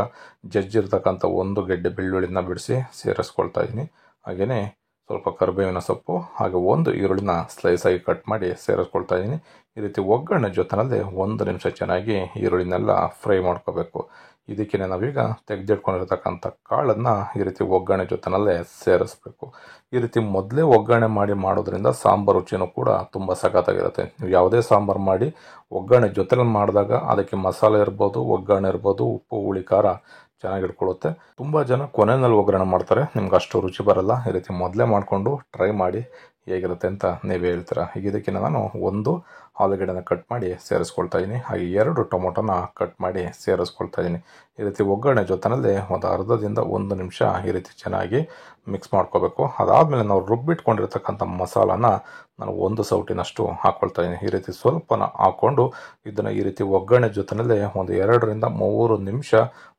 ಜಜ್ಜಿರ್ತಕ್ಕಂಥ 1 ಗೆಡ್ಡೆ ಬೆಳ್ಳುಳ್ಳಿನ ಬಿಡಿಸಿ ಸೇರಿಸ್ಕೊಳ್ತಾ ಇದ್ದೀನಿ. ಹಾಗೆಯೇ ಸ್ವಲ್ಪ ಕರಿಬೇವಿನ ಸೊಪ್ಪು, ಹಾಗೆ 1 ಈರುಳ್ಳಿನ ಸ್ಲೈಸಾಗಿ ಕಟ್ ಮಾಡಿ ಸೇರಿಸ್ಕೊಳ್ತಾ ಇದ್ದೀನಿ. ಈ ರೀತಿ ಒಗ್ಗರಣೆ ಜೊತೆಯಲ್ಲಿ 1 ನಿಮಿಷ ಚೆನ್ನಾಗಿ ಈರುಳ್ಳಿನೆಲ್ಲ ಫ್ರೈ ಮಾಡ್ಕೋಬೇಕು. ಇದಕ್ಕೆ ನಾವೀಗ ತೆಗೆದಿಟ್ಕೊಂಡಿರ್ತಕ್ಕಂಥ ಕಾಳನ್ನು ಈ ರೀತಿ ಒಗ್ಗರಣೆ ಜೊತೆನಲ್ಲೇ ಸೇರಿಸ್ಬೇಕು. ಈ ರೀತಿ ಮೊದಲೇ ಒಗ್ಗರಣೆ ಮಾಡಿ ಮಾಡೋದ್ರಿಂದ ಸಾಂಬಾರು ರುಚಿನೂ ಕೂಡ ತುಂಬ ಸಖತ್ತಾಗಿರುತ್ತೆ. ನೀವು ಯಾವುದೇ ಸಾಂಬಾರು ಮಾಡಿ ಒಗ್ಗರಣೆ ಜೊತೆಲಿ ಮಾಡಿದಾಗ ಅದಕ್ಕೆ ಮಸಾಲೆ ಇರ್ಬೋದು, ಒಗ್ಗರಣೆ ಇರ್ಬೋದು, ಉಪ್ಪು ಹುಳಿ ಖಾರ ಚೆನ್ನಾಗಿ ಇಟ್ಕೊಳ್ಳುತ್ತೆ. ತುಂಬ ಜನ ಕೊನೆಯಲ್ಲಿ ಒಗ್ಗರಣೆ ಮಾಡ್ತಾರೆ, ನಿಮ್ಗೆ ಅಷ್ಟು ರುಚಿ ಬರಲ್ಲ. ಈ ರೀತಿ ಮೊದಲೇ ಮಾಡಿಕೊಂಡು ಟ್ರೈ ಮಾಡಿ ಹೇಗಿರುತ್ತೆ ಅಂತ ನೀವೇ ಹೇಳ್ತೀರಾ. ಈಗ ಇದಕ್ಕೆ ನಾನು 1 ಆಲೂಗಡ್ಡೆನ ಕಟ್ ಮಾಡಿ ಸೇರಿಸ್ಕೊಳ್ತಾ ಇದ್ದೀನಿ. ಹಾಗೆ 2 ಟೊಮೊಟೊನ ಕಟ್ ಮಾಡಿ ಸೇರಿಸ್ಕೊಳ್ತಾ ಇದ್ದೀನಿ. ಈ ರೀತಿ ಒಗ್ಗರಣೆ ಜೊತೆನಲ್ಲಿ ಒಂದು ಅರ್ಧದಿಂದ 1 ನಿಮಿಷ ಈ ರೀತಿ ಚೆನ್ನಾಗಿ ಮಿಕ್ಸ್ ಮಾಡ್ಕೋಬೇಕು. ಅದಾದಮೇಲೆ ನಾವು ರುಬ್ಬಿಟ್ಕೊಂಡಿರ್ತಕ್ಕಂಥ ಮಸಾಲಾನ ನಾನು 1 ಸೌಟಿನಷ್ಟು ಹಾಕ್ಕೊಳ್ತಾ ಇದ್ದೀನಿ. ಈ ರೀತಿ ಸ್ವಲ್ಪನ ಹಾಕ್ಕೊಂಡು ಇದನ್ನು ಈ ರೀತಿ ಒಗ್ಗರಣೆ ಜೊತೆನಲ್ಲೇ ಒಂದು 2ರಿಂದ 3 ನಿಮಿಷ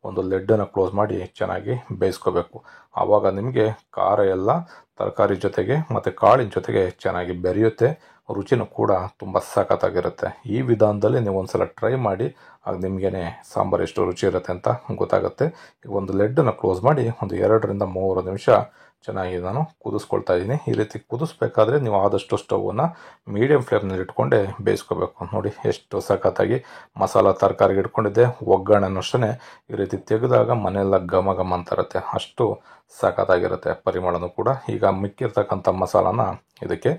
ಒಂದು ಲಿಡ್ಡನ್ನು ಕ್ಲೋಸ್ ಮಾಡಿ ಚೆನ್ನಾಗಿ ಬೇಯಿಸ್ಕೋಬೇಕು. ಆವಾಗ ನಿಮಗೆ ಖಾರ ಎಲ್ಲ ತರಕಾರಿ ಜೊತೆಗೆ ಮತ್ತು ಕಾಳಿನ ಜೊತೆಗೆ ಚೆನ್ನಾಗಿ ಬೆರೆಯುತ್ತೆ. ರುಚಿನೂ ಕೂಡ ತುಂಬ ಸಖತ್ತಾಗಿರುತ್ತೆ. ಈ ವಿಧಾನದಲ್ಲಿ ನೀವು ಒಂದ್ಸಲ ಟ್ರೈ ಮಾಡಿ, ಆಗ ನಿಮಗೇನೆ ಸಾಂಬಾರು ಎಷ್ಟು ರುಚಿ ಇರುತ್ತೆ ಅಂತ ಗೊತ್ತಾಗುತ್ತೆ. ಈಗ ಒಂದು ಲಿಡ್ಡನ್ನು ಕ್ಲೋಸ್ ಮಾಡಿ ಒಂದು 2ರಿಂದ 3 ನಿಮಿಷ ಚೆನ್ನಾಗಿ ನಾನು ಕುದಿಸ್ಕೊಳ್ತಾ ಇದ್ದೀನಿ. ಈ ರೀತಿ ಕುದಿಸ್ಬೇಕಾದ್ರೆ ನೀವು ಆದಷ್ಟು ಸ್ಟವನ್ನು ಮೀಡಿಯಂ ಫ್ಲೇಮ್ನಲ್ಲಿ ಇಟ್ಕೊಂಡೆ ಬೇಯಿಸ್ಕೋಬೇಕು. ನೋಡಿ ಎಷ್ಟು ಸಖತ್ತಾಗಿ ಮಸಾಲ ತರಕಾರಿಗೆ ಇಟ್ಕೊಂಡಿದ್ದೆ. ಒಗ್ಗರಣೆನೂ ಅಷ್ಟೇ ಈ ರೀತಿ ತೆಗೆದಾಗ ಮನೆಯೆಲ್ಲ ಘಮ ಘಮ ಅಂತ ಇರುತ್ತೆ, ಅಷ್ಟು ಸಖತ್ತಾಗಿರುತ್ತೆ ಪರಿಮಳನೂ ಕೂಡ. ಈಗ ಮಿಕ್ಕಿರ್ತಕ್ಕಂಥ ಮಸಾಲಾನ ಇದಕ್ಕೆ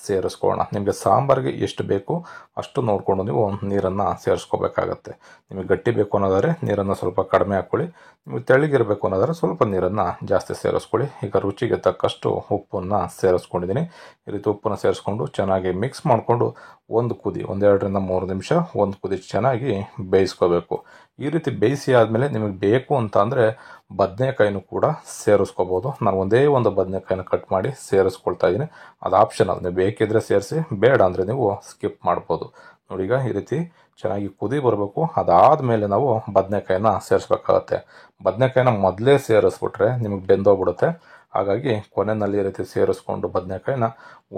ಸೇರಿಸ್ಕೊಳ್ಳೋಣ. ನಿಮಗೆ ಸಾಂಬಾರಿಗೆ ಎಷ್ಟು ಬೇಕು ಅಷ್ಟು ನೋಡಿಕೊಂಡು ನೀವು ನೀರನ್ನು ಸೇರಿಸ್ಕೋಬೇಕಾಗತ್ತೆ. ನಿಮಗೆ ಗಟ್ಟಿ ಬೇಕು ಅನ್ನೋದಾದರೆ ನೀರನ್ನು ಸ್ವಲ್ಪ ಕಡಿಮೆ ಹಾಕ್ಕೊಳ್ಳಿ, ನಿಮಗೆ ತೆಳ್ಳಗಿರಬೇಕು ಅನ್ನೋದಾದರೆ ಸ್ವಲ್ಪ ನೀರನ್ನು ಜಾಸ್ತಿ ಸೇರಿಸ್ಕೊಳ್ಳಿ. ಈಗ ರುಚಿಗೆ ತಕ್ಕಷ್ಟು ಉಪ್ಪನ್ನು ಸೇರಿಸ್ಕೊಂಡಿದ್ದೀನಿ. ಈ ರೀತಿ ಉಪ್ಪನ್ನು ಸೇರಿಸ್ಕೊಂಡು ಚೆನ್ನಾಗಿ ಮಿಕ್ಸ್ ಮಾಡಿಕೊಂಡು ಒಂದು 2ರಿಂದ 3 ನಿಮಿಷ ಒಂದು ಕುದಿ ಚೆನ್ನಾಗಿ ಬೇಯಿಸ್ಕೋಬೇಕು. ಈ ರೀತಿ ಬೇಯಿಸಿ ಆದಮೇಲೆ ನಿಮಗೆ ಬೇಕು ಅಂತ ಅಂದರೆ ಬದನೆಕಾಯಿನೂ ಕೂಡ ಸೇರಿಸ್ಕೋಬೋದು. ನಾನು ಒಂದೇ ಒಂದು ಬದನೆಕಾಯಿನ ಕಟ್ ಮಾಡಿ ಸೇರಿಸ್ಕೊಳ್ತಾ ಇದ್ದೀನಿ. ಅದು ಆಪ್ಷನಲ್, ನೀವು ಬೇಕಿದ್ರೆ ಸೇರಿಸಿ, ಬೇಡ ಅಂದರೆ ನೀವು ಸ್ಕಿಪ್ ಮಾಡ್ಬೋದು. ನೋಡಿ, ಈಗ ಈ ರೀತಿ ಚೆನ್ನಾಗಿ ಕುದಿ ಬರಬೇಕು. ಅದಾದಮೇಲೆ ನಾವು ಬದನೆಕಾಯಿನ ಸೇರಿಸ್ಬೇಕಾಗತ್ತೆ. ಬದನೆಕಾಯಿನ ಮೊದಲೇ ಸೇರಿಸ್ಬಿಟ್ರೆ ನಿಮಗೆ ಬೆಂದೋಗ್ಬಿಡುತ್ತೆ. ಹಾಗಾಗಿ ಕೊನೆಯಲ್ಲಿ ಈ ರೀತಿ ಸೇರಿಸ್ಕೊಂಡು ಬದನೆಕಾಯಿನ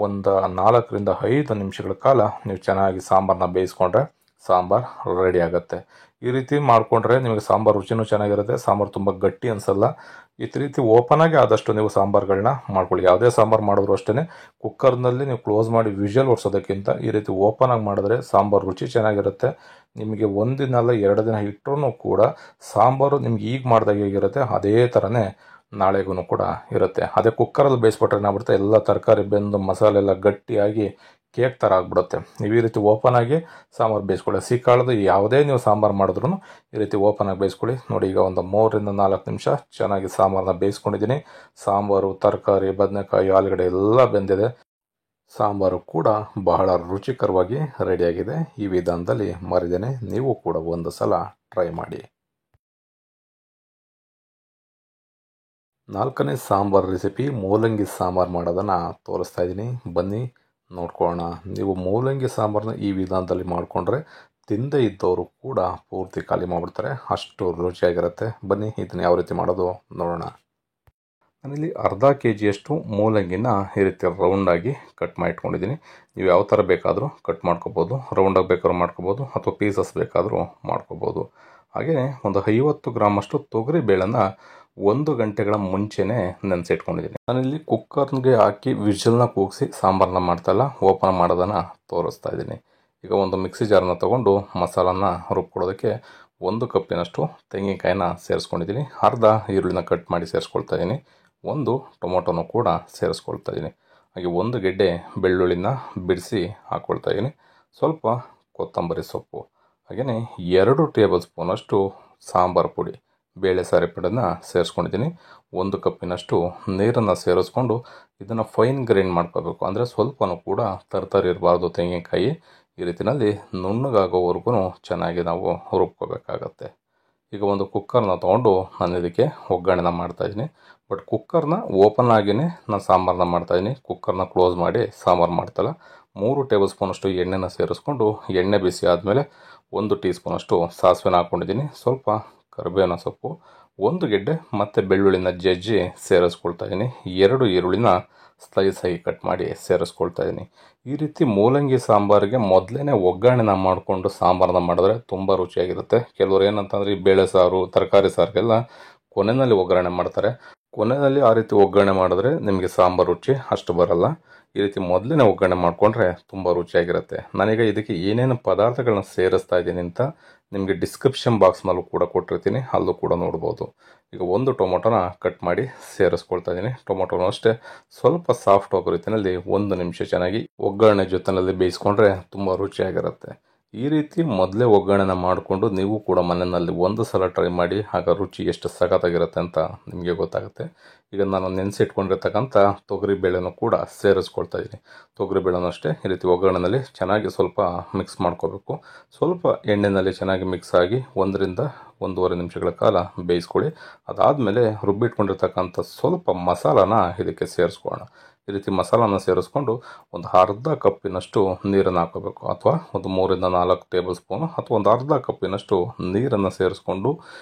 ಒಂದು 4ರಿಂದ 5 ನಿಮಿಷಗಳ ಕಾಲ ನೀವು ಚೆನ್ನಾಗಿ ಸಾಂಬಾರನ್ನ ಬೇಯಿಸ್ಕೊಂಡ್ರೆ ಸಾಂಬಾರು ರೆಡಿ ಆಗುತ್ತೆ. ಈ ರೀತಿ ಮಾಡಿಕೊಂಡ್ರೆ ನಿಮಗೆ ಸಾಂಬಾರು ರುಚಿನೂ ಚೆನ್ನಾಗಿರುತ್ತೆ, ಸಾಂಬಾರು ತುಂಬ ಗಟ್ಟಿ ಅನಿಸಲ್ಲ. ಈ ರೀತಿ ಓಪನ್ ಆಗಿ ಆದಷ್ಟು ನೀವು ಸಾಂಬಾರುಗಳನ್ನ ಮಾಡ್ಕೊಳ್ಳಿ. ಯಾವುದೇ ಸಾಂಬಾರು ಮಾಡಿದ್ರು ಅಷ್ಟೇ ಕುಕ್ಕರ್ನಲ್ಲಿ ನೀವು ಕ್ಲೋಸ್ ಮಾಡಿ ವಿಷಲ್ ಓಡಿಸೋದಕ್ಕಿಂತ ಈ ರೀತಿ ಓಪನ್ ಆಗಿ ಮಾಡಿದ್ರೆ ಸಾಂಬಾರು ರುಚಿ ಚೆನ್ನಾಗಿರುತ್ತೆ. ನಿಮಗೆ 1 ದಿನ ಅಲ್ಲ 2 ದಿನ ಇಟ್ಟರೂ ಕೂಡ ಸಾಂಬಾರು ನಿಮ್ಗೆ ಈಗ ಮಾಡಿದಾಗ ಹೇಗಿರುತ್ತೆ ಅದೇ ಥರನೇ ನಾಳೆಗೂ ಕೂಡ ಇರುತ್ತೆ. ಅದೇ ಕುಕ್ಕರಲ್ಲಿ ಬೇಯಿಸ್ಬಿಟ್ರೆ ಏನಾಗ್ಬಿಡುತ್ತೆ, ಎಲ್ಲ ತರಕಾರಿ ಬೆಂದು ಮಸಾಲೆ ಎಲ್ಲ ಗಟ್ಟಿಯಾಗಿ ಕೇಕ್ ಥರ ಆಗಿಬಿಡುತ್ತೆ. ನೀವು ಈ ರೀತಿ ಓಪನ್ ಆಗಿ ಸಾಂಬಾರು ಬೇಯಿಸ್ಕೊಳ್ಳಿ. ಹಸಿ ಕಾಳದು ಯಾವುದೇ ನೀವು ಸಾಂಬಾರು ಮಾಡಿದ್ರೂ ಈ ರೀತಿ ಓಪನ್ ಆಗಿ ಬೇಯಿಸ್ಕೊಳ್ಳಿ. ನೋಡಿ, ಈಗ ಒಂದು 3-4 ನಿಮಿಷ ಚೆನ್ನಾಗಿ ಸಾಂಬಾರನ್ನ ಬೇಯಿಸ್ಕೊಂಡಿದ್ದೀನಿ. ಸಾಂಬಾರು, ತರಕಾರಿ, ಬದನೆಕಾಯಿ, ಆಲೂಗಡ್ಡೆ ಎಲ್ಲ ಬೆಂದಿದೆ. ಸಾಂಬಾರು ಕೂಡ ಬಹಳ ರುಚಿಕರವಾಗಿ ರೆಡಿಯಾಗಿದೆ. ಈ ವಿಧಾನದಲ್ಲಿ ಮರಿದೇನೆ ನೀವು ಕೂಡ ಒಂದು ಸಲ ಟ್ರೈ ಮಾಡಿ. 4ನೇ ಸಾಂಬಾರು ರೆಸಿಪಿ ಮೂಲಂಗಿ ಸಾಂಬಾರು ಮಾಡೋದನ್ನು ತೋರಿಸ್ತಾ ಇದ್ದೀನಿ. ಬನ್ನಿ ನೋಡ್ಕೊಳ್ಳೋಣ. ನೀವು ಮೂಲಂಗಿ ಸಾಂಬಾರನ್ನ ಈ ವಿಧಾನದಲ್ಲಿ ಮಾಡಿಕೊಂಡ್ರೆ ತಿಂದೇ ಇದ್ದವರು ಕೂಡ ಪೂರ್ತಿ ಖಾಲಿ ಮಾಡಿಬಿಡ್ತಾರೆ, ಅಷ್ಟು ರುಚಿಯಾಗಿರುತ್ತೆ. ಬನ್ನಿ ಇದನ್ನು ಯಾವ ರೀತಿ ಮಾಡೋದು ನೋಡೋಣ. ನಾನಿಲ್ಲಿ ಅರ್ಧ kg ಮೂಲಂಗಿನ ಈ ರೀತಿ ರೌಂಡಾಗಿ ಕಟ್ ಮಾಡಿ ಇಟ್ಕೊಂಡಿದ್ದೀನಿ. ನೀವು ಯಾವ ಥರ ಬೇಕಾದರೂ ಕಟ್ ಮಾಡ್ಕೋಬೋದು. ರೌಂಡಾಗಿ ಬೇಕಾದ್ರೂ ಮಾಡ್ಕೋಬೋದು ಅಥವಾ ಪೀಸಸ್ ಬೇಕಾದರೂ ಮಾಡ್ಕೋಬೋದು. ಹಾಗೆಯೇ ಒಂದು 50 ಗ್ರಾಮಷ್ಟು ತೊಗರಿ ಬೇಳೆನ 1 ಗಂಟೆಗಳ ಮುಂಚೆನೇ ನೆನೆಸಿಟ್ಕೊಂಡಿದ್ದೀನಿ. ನಾನಿಲ್ಲಿ ಕುಕ್ಕರ್ಗೆ ಹಾಕಿ ವಿಷಲ್ನ ಕೂಗಿಸಿ ಸಾಂಬಾರನ್ನ ಮಾಡ್ತಾಯಿಲ್ಲ, ಓಪನ್ ಮಾಡೋದನ್ನು ತೋರಿಸ್ತಾ ಇದ್ದೀನಿ. ಈಗ ಒಂದು ಮಿಕ್ಸಿ ಜಾರನ್ನ ತೊಗೊಂಡು ಮಸಾಲನ ರುಬ್ಕೊಳ್ಳೋದಕ್ಕೆ 1 ಕಪ್ಪಿನಷ್ಟು ತೆಂಗಿನಕಾಯಿನ ಸೇರಿಸ್ಕೊಂಡಿದ್ದೀನಿ. ಅರ್ಧ ಈರುಳ್ಳಿನ ಕಟ್ ಮಾಡಿ ಸೇರಿಸ್ಕೊಳ್ತಾ ಇದ್ದೀನಿ. 1 ಟೊಮೊಟೊನೂ ಕೂಡ ಸೇರಿಸ್ಕೊಳ್ತಾ ಇದ್ದೀನಿ. ಹಾಗೆ 1 ಗೆಡ್ಡೆ ಬೆಳ್ಳುಳ್ಳಿನ ಬಿಡಿಸಿ ಹಾಕ್ಕೊಳ್ತಾ ಇದ್ದೀನಿ. ಸ್ವಲ್ಪ ಕೊತ್ತಂಬರಿ ಸೊಪ್ಪು, ಹಾಗೆಯೇ 2 ಟೇಬಲ್ ಸ್ಪೂನಷ್ಟು ಸಾಂಬಾರು ಪುಡಿ, ಬೇಳೆ ಸಾರಿ ಪುಡಿನ ಸೇರಿಸ್ಕೊಂಡಿದ್ದೀನಿ. 1 ಕಪ್ಪಿನಷ್ಟು ನೀರನ್ನು ಸೇರಿಸ್ಕೊಂಡು ಇದನ್ನು ಫೈನ್ ಗ್ರೈಂಡ್ ಮಾಡ್ಕೋಬೇಕು. ಅಂದರೆ ಸ್ವಲ್ಪನೂ ಕೂಡ ತರ್ತರಿ ಇರಬಾರ್ದು. ತೆಂಗಿನಕಾಯಿ ಈ ರೀತಿಯಲ್ಲಿ ನುಣ್ಣಗಾಗೋವರೆಗೂ ಚೆನ್ನಾಗಿ ನಾವು ರುಬ್ಕೋಬೇಕಾಗತ್ತೆ. ಈಗ ಒಂದು ಕುಕ್ಕರ್ನ ತೊಗೊಂಡು ನಾನು ಇದಕ್ಕೆ ಒಗ್ಗರಣೆನ ಮಾಡ್ತಾಯಿದ್ದೀನಿ. ಬಟ್ ಕುಕ್ಕರ್ನ ಓಪನ್ ಆಗಿಯೇ ನಾನು ಸಾಂಬಾರನ್ನ ಮಾಡ್ತಾಯಿದ್ದೀನಿ. ಕುಕ್ಕರ್ನ ಕ್ಲೋಸ್ ಮಾಡಿ ಸಾಂಬಾರು ಮಾಡ್ತಾಯಿಲ್ಲ. 3 ಟೇಬಲ್ ಸ್ಪೂನಷ್ಟು ಎಣ್ಣೆನ ಸೇರಿಸ್ಕೊಂಡು ಎಣ್ಣೆ ಬಿಸಿ ಆದಮೇಲೆ 1 ಟೀ ಸ್ಪೂನಷ್ಟು ಸಾಸಿವೆನ ಹಾಕ್ಕೊಂಡಿದ್ದೀನಿ. ಸ್ವಲ್ಪ ಕರಿಬೇವಿನ ಸೊಪ್ಪು, 1 ಗೆಡ್ಡೆ ಮತ್ತು ಬೆಳ್ಳುಳ್ಳಿನ ಜಜ್ಜಿ ಸೇರಿಸ್ಕೊಳ್ತಾ ಇದ್ದೀನಿ. 2 ಈರುಳ್ಳಿನ ಸ್ಲೈಸ್ ಆಗಿ ಕಟ್ ಮಾಡಿ ಸೇರಿಸ್ಕೊಳ್ತಾ ಇದ್ದೀನಿ. ಈ ರೀತಿ ಮೂಲಂಗಿ ಸಾಂಬಾರಿಗೆ ಮೊದಲೇ ಒಗ್ಗರಣೆನ ಮಾಡಿಕೊಂಡು ಸಾಂಬಾರನ್ನ ಮಾಡಿದ್ರೆ ತುಂಬ ರುಚಿಯಾಗಿರುತ್ತೆ. ಕೆಲವರು ಏನಂತಂದರೆ ಈ ಬೇಳೆ ಸಾರು, ತರಕಾರಿ ಸಾರಿಗೆಲ್ಲ ಕೊನೆಯಲ್ಲಿ ಒಗ್ಗರಣೆ ಮಾಡ್ತಾರೆ. ಕೊನೆಯಲ್ಲಿ ಆ ರೀತಿ ಒಗ್ಗರಣೆ ಮಾಡಿದ್ರೆ ನಿಮಗೆ ಸಾಂಬಾರು ರುಚಿ ಅಷ್ಟು ಬರಲ್ಲ. ಈ ರೀತಿ ಮೊದಲೇ ಒಗ್ಗರಣೆ ಮಾಡಿಕೊಂಡ್ರೆ ತುಂಬ ರುಚಿಯಾಗಿರುತ್ತೆ. ನಾನೀಗ ಇದಕ್ಕೆ ಏನೇನು ಪದಾರ್ಥಗಳನ್ನ ಸೇರಿಸ್ತಾ ಇದ್ದೀನಿ ಅಂತ ನಿಮಗೆ ಡಿಸ್ಕ್ರಿಪ್ಷನ್ ಬಾಕ್ಸ್ನಲ್ಲೂ ಕೂಡ ಕೊಟ್ಟಿರ್ತೀನಿ, ಅಲ್ಲೂ ಕೂಡ ನೋಡ್ಬೋದು. ಈಗ 1 ಟೊಮೊಟೊನ ಕಟ್ ಮಾಡಿ ಸೇರಿಸ್ಕೊಳ್ತಾ ಇದ್ದೀನಿ. ಟೊಮೊಟೊನೂ ಅಷ್ಟೇ ಸ್ವಲ್ಪ ಸಾಫ್ಟ್ ಆಗೋ ರೀತಿಯಲ್ಲಿ 1 ನಿಮಿಷ ಚೆನ್ನಾಗಿ ಒಗ್ಗರಣೆ ಜೊತೆಯಲ್ಲಿ ಬೇಯಿಸ್ಕೊಂಡ್ರೆ ತುಂಬ ರುಚಿಯಾಗಿರುತ್ತೆ. ಈ ರೀತಿ ಮೊದಲೇ ಒಗ್ಗರಣೆನ ಮಾಡಿಕೊಂಡು ನೀವು ಕೂಡ ಮನೆಯಲ್ಲಿ ಒಂದು ಸಲ ಟ್ರೈ ಮಾಡಿ, ಆಗ ರುಚಿ ಎಷ್ಟು ಸಖತ್ತಾಗಿರುತ್ತೆ ಅಂತ ನಿಮಗೆ ಗೊತ್ತಾಗುತ್ತೆ. ಈಗ ನಾನು ನೆನೆಸಿಟ್ಕೊಂಡಿರ್ತಕ್ಕಂಥ ತೊಗರಿ ಬೇಳೆನೂ ಕೂಡ ಸೇರಿಸ್ಕೊಳ್ತಾ ಇದ್ದೀನಿ. ತೊಗರಿ ಬೇಳೆನೂ ಅಷ್ಟೇ ಈ ರೀತಿ ಒಗ್ಗರಣೆಯಲ್ಲಿ ಚೆನ್ನಾಗಿ ಸ್ವಲ್ಪ ಮಿಕ್ಸ್ ಮಾಡ್ಕೋಬೇಕು. ಸ್ವಲ್ಪ ಎಣ್ಣೆಯಲ್ಲಿ ಚೆನ್ನಾಗಿ ಮಿಕ್ಸ್ ಆಗಿ 1-1.5 ನಿಮಿಷಗಳ ಕಾಲ ಬೇಯಿಸ್ಕೊಳ್ಳಿ. ಅದಾದಮೇಲೆ ರುಬ್ಬಿಟ್ಕೊಂಡಿರ್ತಕ್ಕಂಥ ಸ್ವಲ್ಪ ಮಸಾಲಾನ ಇದಕ್ಕೆ ಸೇರಿಸ್ಕೊಳ್ಳೋಣ. ಈ ರೀತಿ ಮಸಾಲಾನ ಸೇರಿಸ್ಕೊಂಡು ಒಂದು ಅರ್ಧ ಕಪ್ಪಿನಷ್ಟು ನೀರನ್ನು ಹಾಕೋಬೇಕು, ಅಥವಾ ಒಂದು 3-4 ಟೇಬಲ್ ಸ್ಪೂನು ಅಥವಾ ಒಂದು ಅರ್ಧ ಕಪ್ಪಿನಷ್ಟು ನೀರನ್ನು ಸೇರಿಸ್ಕೊಂಡು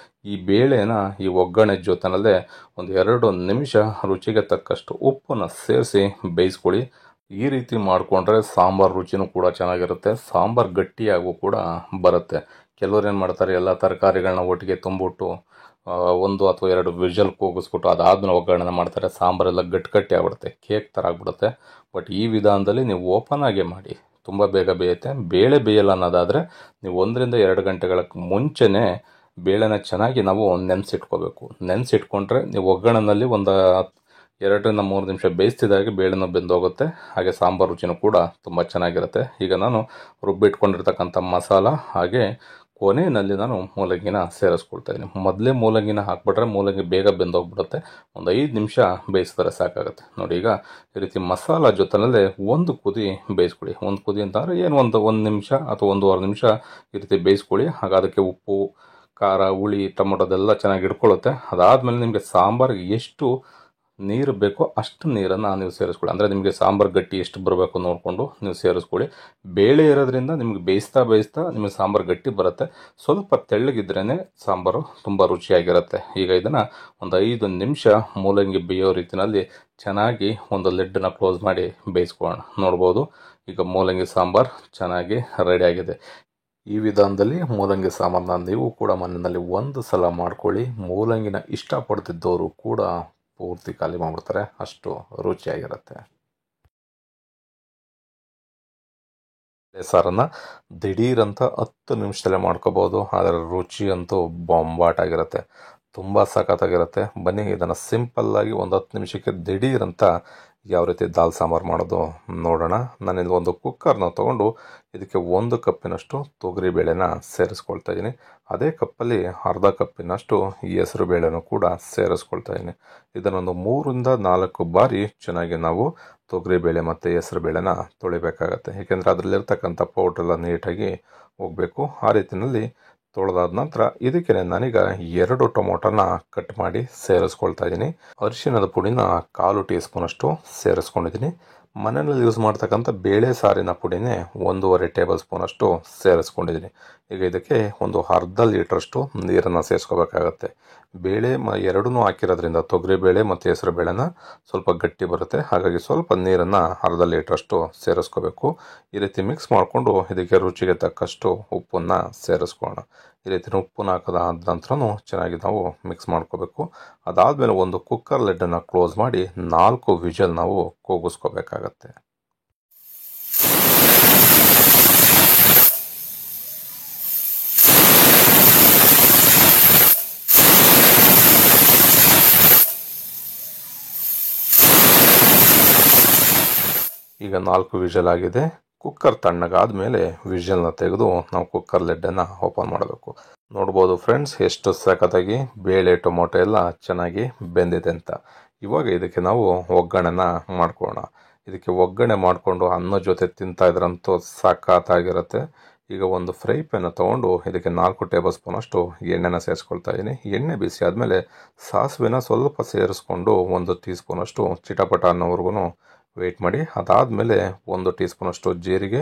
ಈ ಬೇಳೆನ ಈ ಒಗ್ಗರಣೆ ಜೊತೆನಲ್ಲೇ ಒಂದು 2 ನಿಮಿಷ ರುಚಿಗೆ ತಕ್ಕಷ್ಟು ಉಪ್ಪನ್ನು ಸೇರಿಸಿ ಬೇಯಿಸ್ಕೊಳ್ಳಿ. ಈ ರೀತಿ ಮಾಡಿಕೊಂಡ್ರೆ ಸಾಂಬಾರು ರುಚಿನೂ ಕೂಡ ಚೆನ್ನಾಗಿರುತ್ತೆ, ಸಾಂಬಾರು ಗಟ್ಟಿಯಾಗೂ ಕೂಡ ಬರುತ್ತೆ. ಕೆಲವ್ರು ಏನು ಮಾಡ್ತಾರೆ, ಎಲ್ಲ ತರಕಾರಿಗಳನ್ನ ಒಟ್ಟಿಗೆ ತುಂಬಿಟ್ಟು 1 ಅಥವಾ 2 ವಿಷಲ್ ಕೂಗಿಸ್ಬಿಟ್ಟು ಅದಾದ್ಮೇಲೆ ಒಗ್ಗರಣೆ ಮಾಡ್ತಾರೆ. ಸಾಂಬಾರೆಲ್ಲ ಗಟ್ಟಿ ಆಗ್ಬಿಡುತ್ತೆ, ಕೇಕ್ ಥರ ಆಗ್ಬಿಡುತ್ತೆ. ಬಟ್ ಈ ವಿಧಾನದಲ್ಲಿ ನೀವು ಓಪನ್ ಆಗೇ ಮಾಡಿ, ತುಂಬ ಬೇಗ ಬೇಯುತ್ತೆ. ಬೇಳೆ ಬೇಯಲ್ಲ ಅನ್ನೋದಾದರೆ ನೀವು 1-2 ಗಂಟೆಗಳ ಮುಂಚೆನೇ ಬೇಳೆನ ಚೆನ್ನಾಗಿ ನಾವು ನೆನೆಸಿಟ್ಕೋಬೇಕು. ನೆನೆಸಿಟ್ಕೊಂಡ್ರೆ ನೀವು ಒಗ್ಗರಣೆಯಲ್ಲಿ ಒಂದು 2-3 ನಿಮಿಷ ಬೇಯಿಸ್ತಿದ್ದಾಗೆ ಬೇಳೆನೂ ಬೆಂದೋಗುತ್ತೆ, ಹಾಗೆ ಸಾಂಬಾರು ರುಚಿನೂ ಕೂಡ ತುಂಬ ಚೆನ್ನಾಗಿರುತ್ತೆ. ಈಗ ನಾನು ರುಬ್ಬಿಟ್ಕೊಂಡಿರ್ತಕ್ಕಂಥ ಮಸಾಲ ಹಾಗೆ ಕೊನೆಯಲ್ಲಿ ನಾನು ಮೂಲಂಗಿನ ಸೇರಿಸ್ಕೊಳ್ತಾ ಇದ್ದೀನಿ. ಮೊದಲೇ ಮೂಲಂಗಿನ ಹಾಕ್ಬಿಟ್ರೆ ಮೂಲಂಗಿ ಬೇಗ ಬೆಂದೋಗ್ಬಿಡುತ್ತೆ. ಒಂದು 5 ನಿಮಿಷ ಬೇಯಿಸಿದ್ರೆ ಸಾಕಾಗುತ್ತೆ. ನೋಡಿ, ಈಗ ಈ ರೀತಿ ಮಸಾಲ ಜೊತೆಯಲ್ಲೇ 1 ಕುದಿ ಬೇಯಿಸ್ಕೊಳ್ಳಿ. 1 ಕುದಿ ಅಂತಂದರೆ ಏನು, 1 ನಿಮಿಷ ಅಥವಾ 1.5 ನಿಮಿಷ ಈ ರೀತಿ ಬೇಯಿಸ್ಕೊಳ್ಳಿ. ಆಗ ಅದಕ್ಕೆ ಉಪ್ಪು, ಖಾರ, ಹುಳಿ, ಟೊಮೊಟೊದೆಲ್ಲ ಚೆನ್ನಾಗಿ ಹಿಡ್ಕೊಳ್ಳುತ್ತೆ. ಅದಾದಮೇಲೆ ನಿಮಗೆ ಸಾಂಬಾರಿಗೆ ಎಷ್ಟು ನೀರು ಬೇಕೋ ಅಷ್ಟು ನೀರನ್ನು ನೀವು ಸೇರಿಸ್ಕೊಳ್ಳಿ. ಅಂದರೆ ನಿಮಗೆ ಸಾಂಬಾರು ಗಟ್ಟಿ ಎಷ್ಟು ಬರಬೇಕು ನೋಡಿಕೊಂಡು ನೀವು ಸೇರಿಸ್ಕೊಳ್ಳಿ. ಬೇಳೆ ಇರೋದ್ರಿಂದ ನಿಮಗೆ ಬೇಯಿಸ್ತಾ ನಿಮಗೆ ಸಾಂಬಾರು ಗಟ್ಟಿ ಬರುತ್ತೆ. ಸ್ವಲ್ಪ ತೆಳ್ಳಗಿದ್ರೇ ಸಾಂಬಾರು ತುಂಬ ರುಚಿಯಾಗಿರುತ್ತೆ. ಈಗ ಇದನ್ನು ಒಂದು 5 ನಿಮಿಷ ಮೂಲಂಗಿ ಬೇಯೋ ರೀತಿಯಲ್ಲಿ ಚೆನ್ನಾಗಿ ಒಂದು ಲಿಡ್ಡನ್ನ ಕ್ಲೋಸ್ ಮಾಡಿ ಬೇಯಿಸ್ಕೊಳ್ಳೋಣ. ನೋಡ್ಬೋದು, ಈಗ ಮೂಲಂಗಿ ಸಾಂಬಾರು ಚೆನ್ನಾಗಿ ರೆಡಿಯಾಗಿದೆ. ಈ ವಿಧಾನದಲ್ಲಿ ಮೂಲಂಗಿ ಸಾಂಬಾರನ್ನ ನೀವು ಕೂಡ ಮನೆಯಲ್ಲಿ ಒಂದು ಸಲ ಮಾಡ್ಕೊಳ್ಳಿ. ಮೂಲಂಗಿನ ಇಷ್ಟಪಡ್ತಿದ್ದವರು ಕೂಡ ಪೂರ್ತಿ ಖಾಲಿ ಮಾಡಿಬಿಡ್ತಾರೆ, ಅಷ್ಟು ರುಚಿಯಾಗಿರುತ್ತೆ. ಸಾರನ್ನು ದಿಢೀರಂತ 10 ನಿಮಿಷದಲ್ಲೇ ಮಾಡ್ಕೋಬೋದು, ಆದರೆ ರುಚಿ ಅಂತೂ ಬೊಂಬಾಟಾಗಿರುತ್ತೆ, ತುಂಬ ಸಖತ್ತಾಗಿರುತ್ತೆ. ಬನ್ನಿ ಇದನ್ನು ಸಿಂಪಲ್ಲಾಗಿ ಒಂದು 10 ನಿಮಿಷಕ್ಕೆ ದಿಢೀರಂತ ಯಾವ ರೀತಿ ದಾಲ್ ಸಾಂಬಾರು ಮಾಡೋದು ನೋಡೋಣ. ನಾನಿಲ್ಲಿ ಒಂದು ಕುಕ್ಕರ್ನ ತೊಗೊಂಡು ಇದಕ್ಕೆ 1 ಕಪ್ಪಿನಷ್ಟು ತೊಗರಿಬೇಳೆನ ಸೇರಿಸ್ಕೊಳ್ತಾ ಇದ್ದೀನಿ. ಅದೇ ಕಪ್ಪಲ್ಲಿ ಅರ್ಧ ಕಪ್ಪಿನಷ್ಟು ಹೆಸರು ಬೇಳೆನೂ ಕೂಡ ಸೇರಿಸ್ಕೊಳ್ತಾ ಇದ್ದೀನಿ. ಇದನ್ನೊಂದು 3-4 ಬಾರಿ ಚೆನ್ನಾಗಿ ನಾವು ತೊಗರಿಬೇಳೆ ಮತ್ತು ಹೆಸರು ಬೇಳೆನ ತೊಳಿಬೇಕಾಗತ್ತೆ. ಏಕೆಂದರೆ ಅದರಲ್ಲಿರ್ತಕ್ಕಂಥ ಪೌಡ್ರೆಲ್ಲ ನೀಟಾಗಿ ಹೋಗಬೇಕು. ಆ ರೀತಿಯಲ್ಲಿ ತೊಳೆದಾದ ನಂತರ ಇದಕ್ಕೆ ನಾನೀಗ 2 ಟೊಮೊಟೊನ ಕಟ್ ಮಾಡಿ ಸೇರಿಸ್ಕೊಳ್ತಾ ಇದ್ದೀನಿ. ಅರಿಶಿಣದ ಪುಡಿನ 1/4 ಟೀ ಸ್ಪೂನಷ್ಟು ಸೇರಿಸ್ಕೊಂಡಿದ್ದೀನಿ. ಮನೆಯಲ್ಲಿ ಯೂಸ್ ಮಾಡ್ತಕ್ಕಂಥ ಬೇಳೆ ಸಾರಿನ ಪುಡಿನೇ 1.5 ಟೇಬಲ್ ಸ್ಪೂನಷ್ಟು ಸೇರಿಸ್ಕೊಂಡಿದ್ದೀನಿ. ಈಗ ಇದಕ್ಕೆ ಒಂದು ಅರ್ಧ ಲೀಟ್ರಷ್ಟು ನೀರನ್ನು ಸೇರಿಸ್ಕೋಬೇಕಾಗತ್ತೆ. ಬೇಳೆ ಎರಡೂ ಹಾಕಿರೋದ್ರಿಂದ ತೊಗರಿಬೇಳೆ ಮತ್ತು ಹೆಸರು ಬೇಳೆನ ಸ್ವಲ್ಪ ಗಟ್ಟಿ ಬರುತ್ತೆ. ಹಾಗಾಗಿ ಸ್ವಲ್ಪ ನೀರನ್ನು ಅರ್ಧ ಲೀಟ್ರಷ್ಟು ಸೇರಿಸ್ಕೋಬೇಕು. ಈ ರೀತಿ ಮಿಕ್ಸ್ ಮಾಡಿಕೊಂಡು ಇದಕ್ಕೆ ರುಚಿಗೆ ತಕ್ಕಷ್ಟು ಉಪ್ಪನ್ನು ಸೇರಿಸ್ಕೊಳ್ಳೋಣ. ಈ ರೀತಿ ಉಪ್ಪನ್ನು ಹಾಕದಾದ ನಂತರನೂ ಚೆನ್ನಾಗಿ ನಾವು ಮಿಕ್ಸ್ ಮಾಡ್ಕೋಬೇಕು. ಅದಾದಮೇಲೆ ಒಂದು ಕುಕ್ಕರ್ ಲಿಡ್ಡನ್ನು ಕ್ಲೋಸ್ ಮಾಡಿ 4 ವಿಷಲ್ ನಾವು ಕೂಗಿಸ್ಕೋಬೇಕಾಗತ್ತೆ. ಈಗ 4 ವಿಷಲ್ ಆಗಿದೆ. ಕುಕ್ಕರ್ ತಣ್ಣಗಾದ ಮೇಲೆ ವಿಷಲ್ನ ತೆಗೆದು ನಾವು ಕುಕ್ಕರ್ ಲಿಡ್ಡನ್ನು ಓಪನ್ ಮಾಡಬೇಕು. ನೋಡ್ಬೋದು ಫ್ರೆಂಡ್ಸ್, ಎಷ್ಟು ಸಖತ್ತಾಗಿ ಬೇಳೆ ಟೊಮೊಟೊ ಎಲ್ಲ ಚೆನ್ನಾಗಿ ಬೆಂದಿದೆ ಅಂತ. ಇವಾಗ ಇದಕ್ಕೆ ನಾವು ಒಗ್ಗರಣೆನ ಮಾಡ್ಕೊಳ್ಳೋಣ. ಇದಕ್ಕೆ ಒಗ್ಗರಣೆ ಮಾಡಿಕೊಂಡು ಅನ್ನ ಜೊತೆ ತಿಂತಾ ಇದ್ರಂತೂ ಸಖತ್ತಾಗಿರುತ್ತೆ. ಈಗ ಒಂದು ಫ್ರೈ ಪ್ಯಾನ್ ತೊಗೊಂಡು ಇದಕ್ಕೆ 4 ಟೇಬಲ್ ಸ್ಪೂನಷ್ಟು ಎಣ್ಣೆನ ಸೇರಿಸ್ಕೊಳ್ತಾ ಇದ್ದೀನಿ. ಎಣ್ಣೆ ಬಿಸಿ ಆದಮೇಲೆ ಸಾಸಿವೆನ ಸ್ವಲ್ಪ ಸೇರಿಸ್ಕೊಂಡು 1 ಟೀ ಸ್ಪೂನಷ್ಟು ಚಿಟಪಟ ಅನ್ನೋವರೆಗೂ ವೆಯ್ಟ್ ಮಾಡಿ. ಅದಾದಮೇಲೆ 1 ಟೀ ಸ್ಪೂನಷ್ಟು ಜೀರಿಗೆ,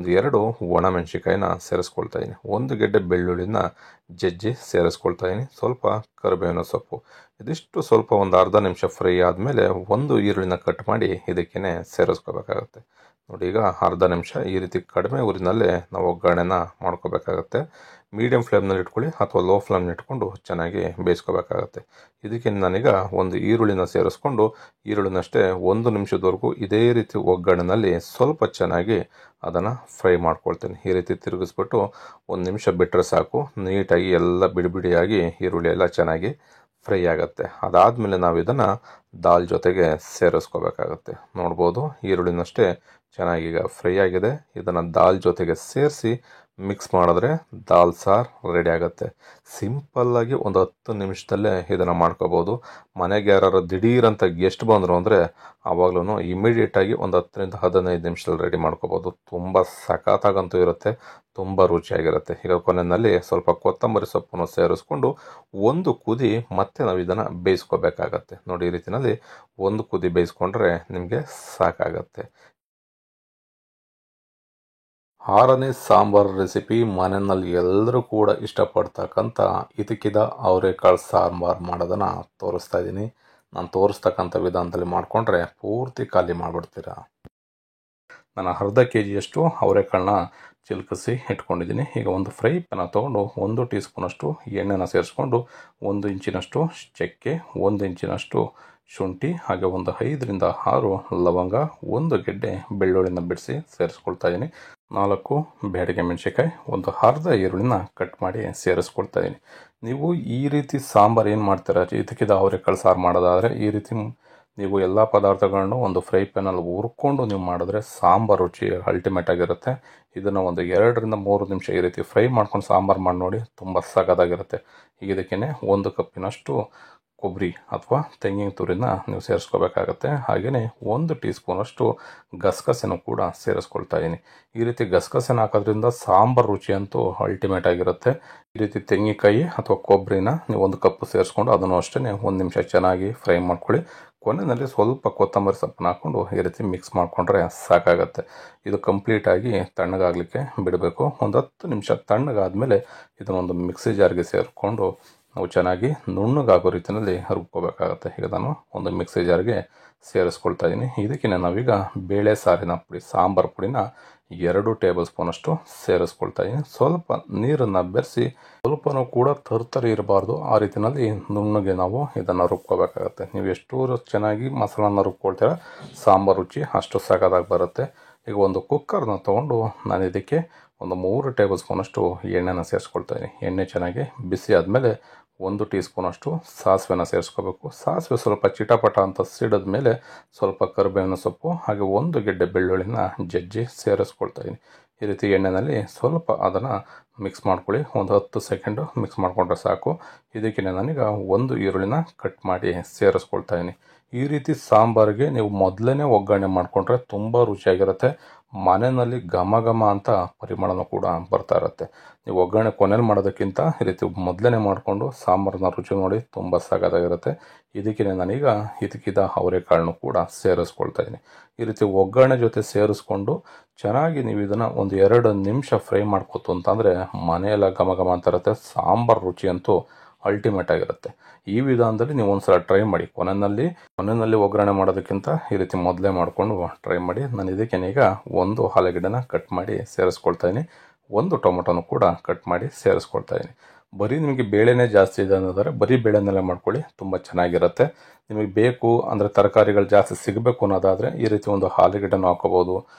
2 ಒಣಮೆಣಸಿಕಾಯಿನ ಸೇರಿಸ್ಕೊಳ್ತಾ ಇದ್ದೀನಿ. 1 ಗೆಡ್ಡೆ ಬೆಳ್ಳುಳ್ಳಿನ ಜಜ್ಜಿ ಸೇರಿಸ್ಕೊಳ್ತಾ ಇದ್ದೀನಿ. ಸ್ವಲ್ಪ ಕರಿಬೇವಿನ ಸೊಪ್ಪು. ಇದಿಷ್ಟು ಸ್ವಲ್ಪ ಒಂದು ಅರ್ಧ ನಿಮಿಷ ಫ್ರೈ ಆದಮೇಲೆ 1 ಈರುಳ್ಳಿನ ಕಟ್ ಮಾಡಿ ಇದಕ್ಕೇ ಸೇರಿಸ್ಕೋಬೇಕಾಗತ್ತೆ. ನೋಡಿ, ಈಗ ಅರ್ಧ ನಿಮಿಷ ಈ ರೀತಿ ಕಡಿಮೆ ಊರಿನಲ್ಲೇ ನಾವು ಒಗ್ಗರಣೆನ ಮಾಡ್ಕೋಬೇಕಾಗತ್ತೆ. ಮೀಡಿಯಂ ಫ್ಲೇಮ್ನಲ್ಲಿ ಇಟ್ಕೊಳ್ಳಿ ಅಥವಾ ಲೋ ಫ್ಲೇಮ್ನ ಇಟ್ಕೊಂಡು ಚೆನ್ನಾಗಿ ಬೇಯಿಸ್ಕೋಬೇಕಾಗತ್ತೆ. ಇದಕ್ಕೆ ನಾನೀಗ 1 ಈರುಳ್ಳಿನ ಸೇರಿಸ್ಕೊಂಡು ಈರುಳ್ಳಿನಷ್ಟೇ 1 ನಿಮಿಷದವರೆಗೂ ಇದೇ ರೀತಿ ಒಗ್ಗರಣೆನಲ್ಲಿ ಸ್ವಲ್ಪ ಚೆನ್ನಾಗಿ ಅದನ್ನು ಫ್ರೈ ಮಾಡ್ಕೊಳ್ತೀನಿ. ಈ ರೀತಿ ತಿರುಗಿಸ್ಬಿಟ್ಟು 1 ನಿಮಿಷ ಬಿಟ್ಟರೆ ಸಾಕು. ನೀಟಾಗಿ ಎಲ್ಲ ಬಿಡಿಯಾಗಿ ಈರುಳ್ಳಿ ಎಲ್ಲ ಚೆನ್ನಾಗಿ ಫ್ರೈ ಆಗುತ್ತೆ. ಅದಾದಮೇಲೆ ನಾವು ಇದನ್ನು ದಾಲ್ ಜೊತೆಗೆ ಸೇರಿಸ್ಕೋಬೇಕಾಗತ್ತೆ. ನೋಡ್ಬೋದು, ಈರುಳ್ಳಿನಷ್ಟೇ ಚೆನ್ನಾಗಿ ಈಗ ಫ್ರೈ ಆಗಿದೆ. ಇದನ್ನು ದಾಲ್ ಜೊತೆಗೆ ಸೇರಿಸಿ ಮಿಕ್ಸ್ ಮಾಡಿದ್ರೆ ದಾಲ್ ಸಾರು ರೆಡಿ ಆಗುತ್ತೆ. ಸಿಂಪಲ್ಲಾಗಿ ಒಂದು 10 ನಿಮಿಷದಲ್ಲೇ ಇದನ್ನು ಮಾಡ್ಕೋಬೋದು. ಮನೆಗೆ ಯಾರು ದಿಢೀರಂತ ಗೆಸ್ಟ್ ಬಂದರು ಅಂದರೆ ಆವಾಗಲೂ ಇಮಿಡಿಯೇಟಾಗಿ ಒಂದು 10-15 ನಿಮಿಷದಲ್ಲಿ ರೆಡಿ ಮಾಡ್ಕೋಬೋದು. ತುಂಬ ಸಖತ್ತಾಗಂತೂ ಇರುತ್ತೆ, ತುಂಬ ರುಚಿಯಾಗಿರುತ್ತೆ. ಈಗ ಕೊನೆಯಲ್ಲಿ ಸ್ವಲ್ಪ ಕೊತ್ತಂಬರಿ ಸೊಪ್ಪನ್ನು ಸೇರಿಸ್ಕೊಂಡು 1 ಕುದಿ ಮತ್ತೆ ನಾವು ಇದನ್ನು ಬೇಯಿಸ್ಕೋಬೇಕಾಗತ್ತೆ. ನೋಡಿ, ಈ ರೀತಿಯಲ್ಲಿ 1 ಕುದಿ ಬೇಯಿಸ್ಕೊಂಡ್ರೆ ನಿಮಗೆ ಸಾಕಾಗತ್ತೆ. 6ನೇ ಸಾಂಬಾರು ರೆಸಿಪಿ ಮನೆಯಲ್ಲಿ ಎಲ್ಲರೂ ಕೂಡ ಇಷ್ಟಪಡ್ತಕ್ಕಂಥ ಇದಕ್ಕಿದ ಅವರೆಕಾಳು ಸಾಂಬಾರು ಮಾಡೋದನ್ನು ತೋರಿಸ್ತಾ ಇದ್ದೀನಿ. ನಾನು ತೋರಿಸ್ತಕ್ಕಂಥ ವಿಧಾನದಲ್ಲಿ ಮಾಡಿಕೊಂಡ್ರೆ ಪೂರ್ತಿ ಖಾಲಿ ಮಾಡಿಬಿಡ್ತೀರ. ನಾನು ಅರ್ಧ kg ಅವರೆಕಾಳನ್ನ ಚಿಲ್ಕಿಸಿ ಇಟ್ಕೊಂಡಿದ್ದೀನಿ. ಈಗ ಒಂದು ಫ್ರೈ ಪ್ಯಾನ ತೊಗೊಂಡು 1 ಟೀ ಸ್ಪೂನಷ್ಟು ಎಣ್ಣೆನ ಸೇರಿಸ್ಕೊಂಡು 1 ಇಂಚಿನಷ್ಟು ಚಕ್ಕೆ, 1 ಇಂಚಿನಷ್ಟು ಶುಂಠಿ, ಹಾಗೆ ಒಂದು 5-6 ಲವಂಗ, 1 ಗೆಡ್ಡೆ ಬೆಳ್ಳುಳ್ಳಿನ ಬಿಡಿಸಿ ಸೇರಿಸ್ಕೊಳ್ತಾ ಇದ್ದೀನಿ. 4 ಬ್ಯಾಡಗಿ ಮೆಣಸಿನ್ಕಾಯಿ, ಒಂದು ಅರ್ಧ ಈರುಳ್ಳಿನ ಕಟ್ ಮಾಡಿ ಸೇರಿಸ್ಕೊಳ್ತಾ ಇದ್ದೀನಿ. ನೀವು ಈ ರೀತಿ ಸಾಂಬಾರು ಏನು ಮಾಡ್ತೀರಾ, ಇದಕ್ಕಿದ ಅವರೆಕಾಳು ಸಾರು ಮಾಡೋದಾದರೆ ಈ ರೀತಿ ನೀವು ಎಲ್ಲ ಪದಾರ್ಥಗಳನ್ನು ಒಂದು ಫ್ರೈ ಪ್ಯಾನಲ್ಲಿ ಹುರ್ಕೊಂಡು ನೀವು ಮಾಡಿದ್ರೆ ಸಾಂಬಾರು ರುಚಿ ಅಲ್ಟಿಮೇಟ್ ಆಗಿರುತ್ತೆ. ಇದನ್ನು ಒಂದು 2-3 ನಿಮಿಷ ಈ ರೀತಿ ಫ್ರೈ ಮಾಡ್ಕೊಂಡು ಸಾಂಬಾರು ಮಾಡಿ ನೋಡಿ, ತುಂಬ ಸಖತ್ತಾಗಿರುತ್ತೆ. ಈಗ ಇದಕ್ಕೇ 1 ಕಪ್ಪಿನಷ್ಟು ಕೊಬ್ಬರಿ ಅಥವಾ ತೆಂಗಿನ ತುರಿನ ನೀವು ಸೇರಿಸ್ಕೋಬೇಕಾಗತ್ತೆ. ಹಾಗೆಯೇ 1 ಟೀ ಸ್ಪೂನಷ್ಟು ಗಸಗಸೆನೂ ಕೂಡ ಸೇರಿಸ್ಕೊಳ್ತಾ ಇದ್ದೀನಿ. ಈ ರೀತಿ ಗಸಗಸೆನ ಹಾಕೋದ್ರಿಂದ ಸಾಂಬಾರು ರುಚಿ ಅಂತೂ ಅಲ್ಟಿಮೇಟ್ ಆಗಿರುತ್ತೆ. ಈ ರೀತಿ ತೆಂಗಿನಕಾಯಿ ಅಥವಾ ಕೊಬ್ಬರಿನ ನೀವು 1 ಕಪ್ ಸೇರಿಸ್ಕೊಂಡು ಅದನ್ನು ಅಷ್ಟೇ 1 ನಿಮಿಷ ಚೆನ್ನಾಗಿ ಫ್ರೈ ಮಾಡ್ಕೊಳ್ಳಿ. ಕೊನೆಯಲ್ಲಿ ಸ್ವಲ್ಪ ಕೊತ್ತಂಬರಿ ಸೊಪ್ಪನ್ನ ಹಾಕ್ಕೊಂಡು ಈ ರೀತಿ ಮಿಕ್ಸ್ ಮಾಡಿಕೊಂಡ್ರೆ ಸಾಕಾಗತ್ತೆ. ಇದು ಕಂಪ್ಲೀಟಾಗಿ ತಣ್ಣಗಾಗಲಿಕ್ಕೆ ಬಿಡಬೇಕು. ಒಂದು 10 ನಿಮಿಷ ತಣ್ಣಗಾದಮೇಲೆ ಇದನ್ನೊಂದು ಮಿಕ್ಸಿ ಜಾರ್ಗೆ ಸೇರಿಕೊಂಡು ನಾವು ಚೆನ್ನಾಗಿ ನುಣ್ಣಗಾಗೋ ರೀತಿಯಲ್ಲಿ ರುಬ್ಕೋಬೇಕಾಗತ್ತೆ. ಈಗ ನಾನು ಒಂದು ಮಿಕ್ಸಿ ಜಾರ್ಗೆ ಸೇರಿಸ್ಕೊಳ್ತಾ ಇದ್ದೀನಿ. ಇದಕ್ಕೆ ನಾವೀಗ ಬೇಳೆ ಸಾರಿನ ಪುಡಿ, ಸಾಂಬಾರು ಪುಡಿನ 2 ಟೇಬಲ್ ಸ್ಪೂನಷ್ಟು ಸೇರಿಸ್ಕೊಳ್ತಾ ಇದ್ದೀನಿ. ಸ್ವಲ್ಪ ನೀರನ್ನು ಬೆರೆಸಿ, ಸ್ವಲ್ಪನೂ ಕೂಡ ತರ್ತರಿ ಇರಬಾರ್ದು, ಆ ರೀತಿಯಲ್ಲಿ ನುಣ್ಣಗೆ ನಾವು ಇದನ್ನು ರುಬ್ಕೋಬೇಕಾಗತ್ತೆ. ನೀವು ಎಷ್ಟು ಚೆನ್ನಾಗಿ ಮಸಾಲನ ರುಬ್ಕೊಳ್ತೀರ ಸಾಂಬಾರು ರುಚಿ ಅಷ್ಟು ಸಖತ್ತಾಗಿ ಬರುತ್ತೆ. ಈಗ ಒಂದು ಕುಕ್ಕರ್ನ ತೊಗೊಂಡು ನಾನು ಇದಕ್ಕೆ ಒಂದು 3 ಟೇಬಲ್ ಸ್ಪೂನಷ್ಟು ಎಣ್ಣೆನ ಸೇರಿಸ್ಕೊಳ್ತಾ ಇದ್ದೀನಿ. ಎಣ್ಣೆ ಚೆನ್ನಾಗಿ ಬಿಸಿ ಆದಮೇಲೆ 1 ಟೀ ಸ್ಪೂನಷ್ಟು ಸಾಸಿವೆನ ಸೇರಿಸ್ಕೋಬೇಕು. ಸಾಸಿವೆ ಸ್ವಲ್ಪ ಚಿಟಪಟ ಅಂತ ಸಿಡಿದ ಮೇಲೆ ಸ್ವಲ್ಪ ಕರಿಬೇವಿನ ಸೊಪ್ಪು ಹಾಗೆ 1 ಗೆಡ್ಡೆ ಬೆಳ್ಳುಳ್ಳಿನ ಜಜ್ಜಿ ಸೇರಿಸ್ಕೊಳ್ತಾ ಇದ್ದೀನಿ. ಈ ರೀತಿ ಎಣ್ಣೆಯಲ್ಲಿ ಸ್ವಲ್ಪ ಅದನ್ನು ಮಿಕ್ಸ್ ಮಾಡ್ಕೊಳ್ಳಿ. ಒಂದು 10 ಸೆಕೆಂಡು ಮಿಕ್ಸ್ ಮಾಡಿಕೊಂಡ್ರೆ ಸಾಕು. ಇದಕ್ಕೆ ನಾನೀಗ 1 ಈರುಳ್ಳಿನ ಕಟ್ ಮಾಡಿ ಸೇರಿಸ್ಕೊಳ್ತಾ ಇದ್ದೀನಿ. ಈ ರೀತಿ ಸಾಂಬಾರಿಗೆ ನೀವು ಮೊದಲೇ ಒಗ್ಗರಣೆ ಮಾಡಿಕೊಂಡ್ರೆ ತುಂಬ ರುಚಿಯಾಗಿರುತ್ತೆ. ಮನೆಯಲ್ಲಿ ಘಮ ಘಮ ಅಂತ ಪರಿಮಳನೂ ಕೂಡ ಬರ್ತಾ ಇರುತ್ತೆ. ನೀವು ಒಗ್ಗರಣೆ ಕೊನೆಯಲ್ಲಿ ಮಾಡೋದಕ್ಕಿಂತ ಈ ರೀತಿ ಮೊದಲೇ ಮಾಡಿಕೊಂಡು ಸಾಂಬಾರನ್ನ ರುಚಿ ನೋಡಿ ತುಂಬ ಸಖತ್ತಾಗಿರುತ್ತೆ. ಇದಕ್ಕೆ ನಾನೀಗ ಇದಕ್ಕಿದ್ದ ಅವರೆಕಾಳನ್ನು ಕೂಡ ಸೇರಿಸ್ಕೊಳ್ತಾ ಇದ್ದೀನಿ. ಈ ರೀತಿ ಒಗ್ಗರಣೆ ಜೊತೆ ಸೇರಿಸ್ಕೊಂಡು ಚೆನ್ನಾಗಿ ನೀವು ಇದನ್ನು ಒಂದು 2 ನಿಮಿಷ ಫ್ರೈ ಮಾಡ್ಕೊತು ಅಂತಂದರೆ ಮನೆಯೆಲ್ಲ ಘಮ ಘಮ ಅಂತ ಇರುತ್ತೆ. ಸಾಂಬಾರು ರುಚಿ ಅಂತೂ ಅಲ್ಟಿಮೇಟ್ ಆಗಿರುತ್ತೆ. ಈ ವಿಧಾನದಲ್ಲಿ ನೀವು ಒಂದ್ಸಲ ಟ್ರೈ ಮಾಡಿ. ಕೊನೆಯಲ್ಲಿ ಒಗ್ಗರಣೆ ಮಾಡೋದಕ್ಕಿಂತ ಈ ರೀತಿ ಮೊದಲೇ ಮಾಡಿಕೊಂಡು ಟ್ರೈ ಮಾಡಿ. ನಾನು ಇದಕ್ಕೆ ಈಗ 1 ಆಲೂಗೆಡ್ಡೆನ ಕಟ್ ಮಾಡಿ ಸೇರಿಸ್ಕೊಳ್ತಾ ಇದ್ದೀನಿ. 1 ಟೊಮೊಟೊನು ಕೂಡ ಕಟ್ ಮಾಡಿ ಸೇರಿಸ್ಕೊಳ್ತಾ ಇದ್ದೀನಿ. ಬರೀ ನಿಮಗೆ ಬೇಳೆನೇ ಜಾಸ್ತಿ ಇದೆ ಅನ್ನೋದಾದ್ರೆ ಬರೀ ಬೇಳೆನಲ್ಲೇ ಮಾಡ್ಕೊಳ್ಳಿ, ತುಂಬ ಚೆನ್ನಾಗಿರುತ್ತೆ. ನಿಮಗೆ ಬೇಕು ಅಂದರೆ ತರಕಾರಿಗಳು ಜಾಸ್ತಿ ಸಿಗಬೇಕು ಅನ್ನೋದಾದರೆ ಈ ರೀತಿ ಒಂದು ಆಲೂಗೆಡ್ಡೆನೂ ಹಾಕೋಬೋದು.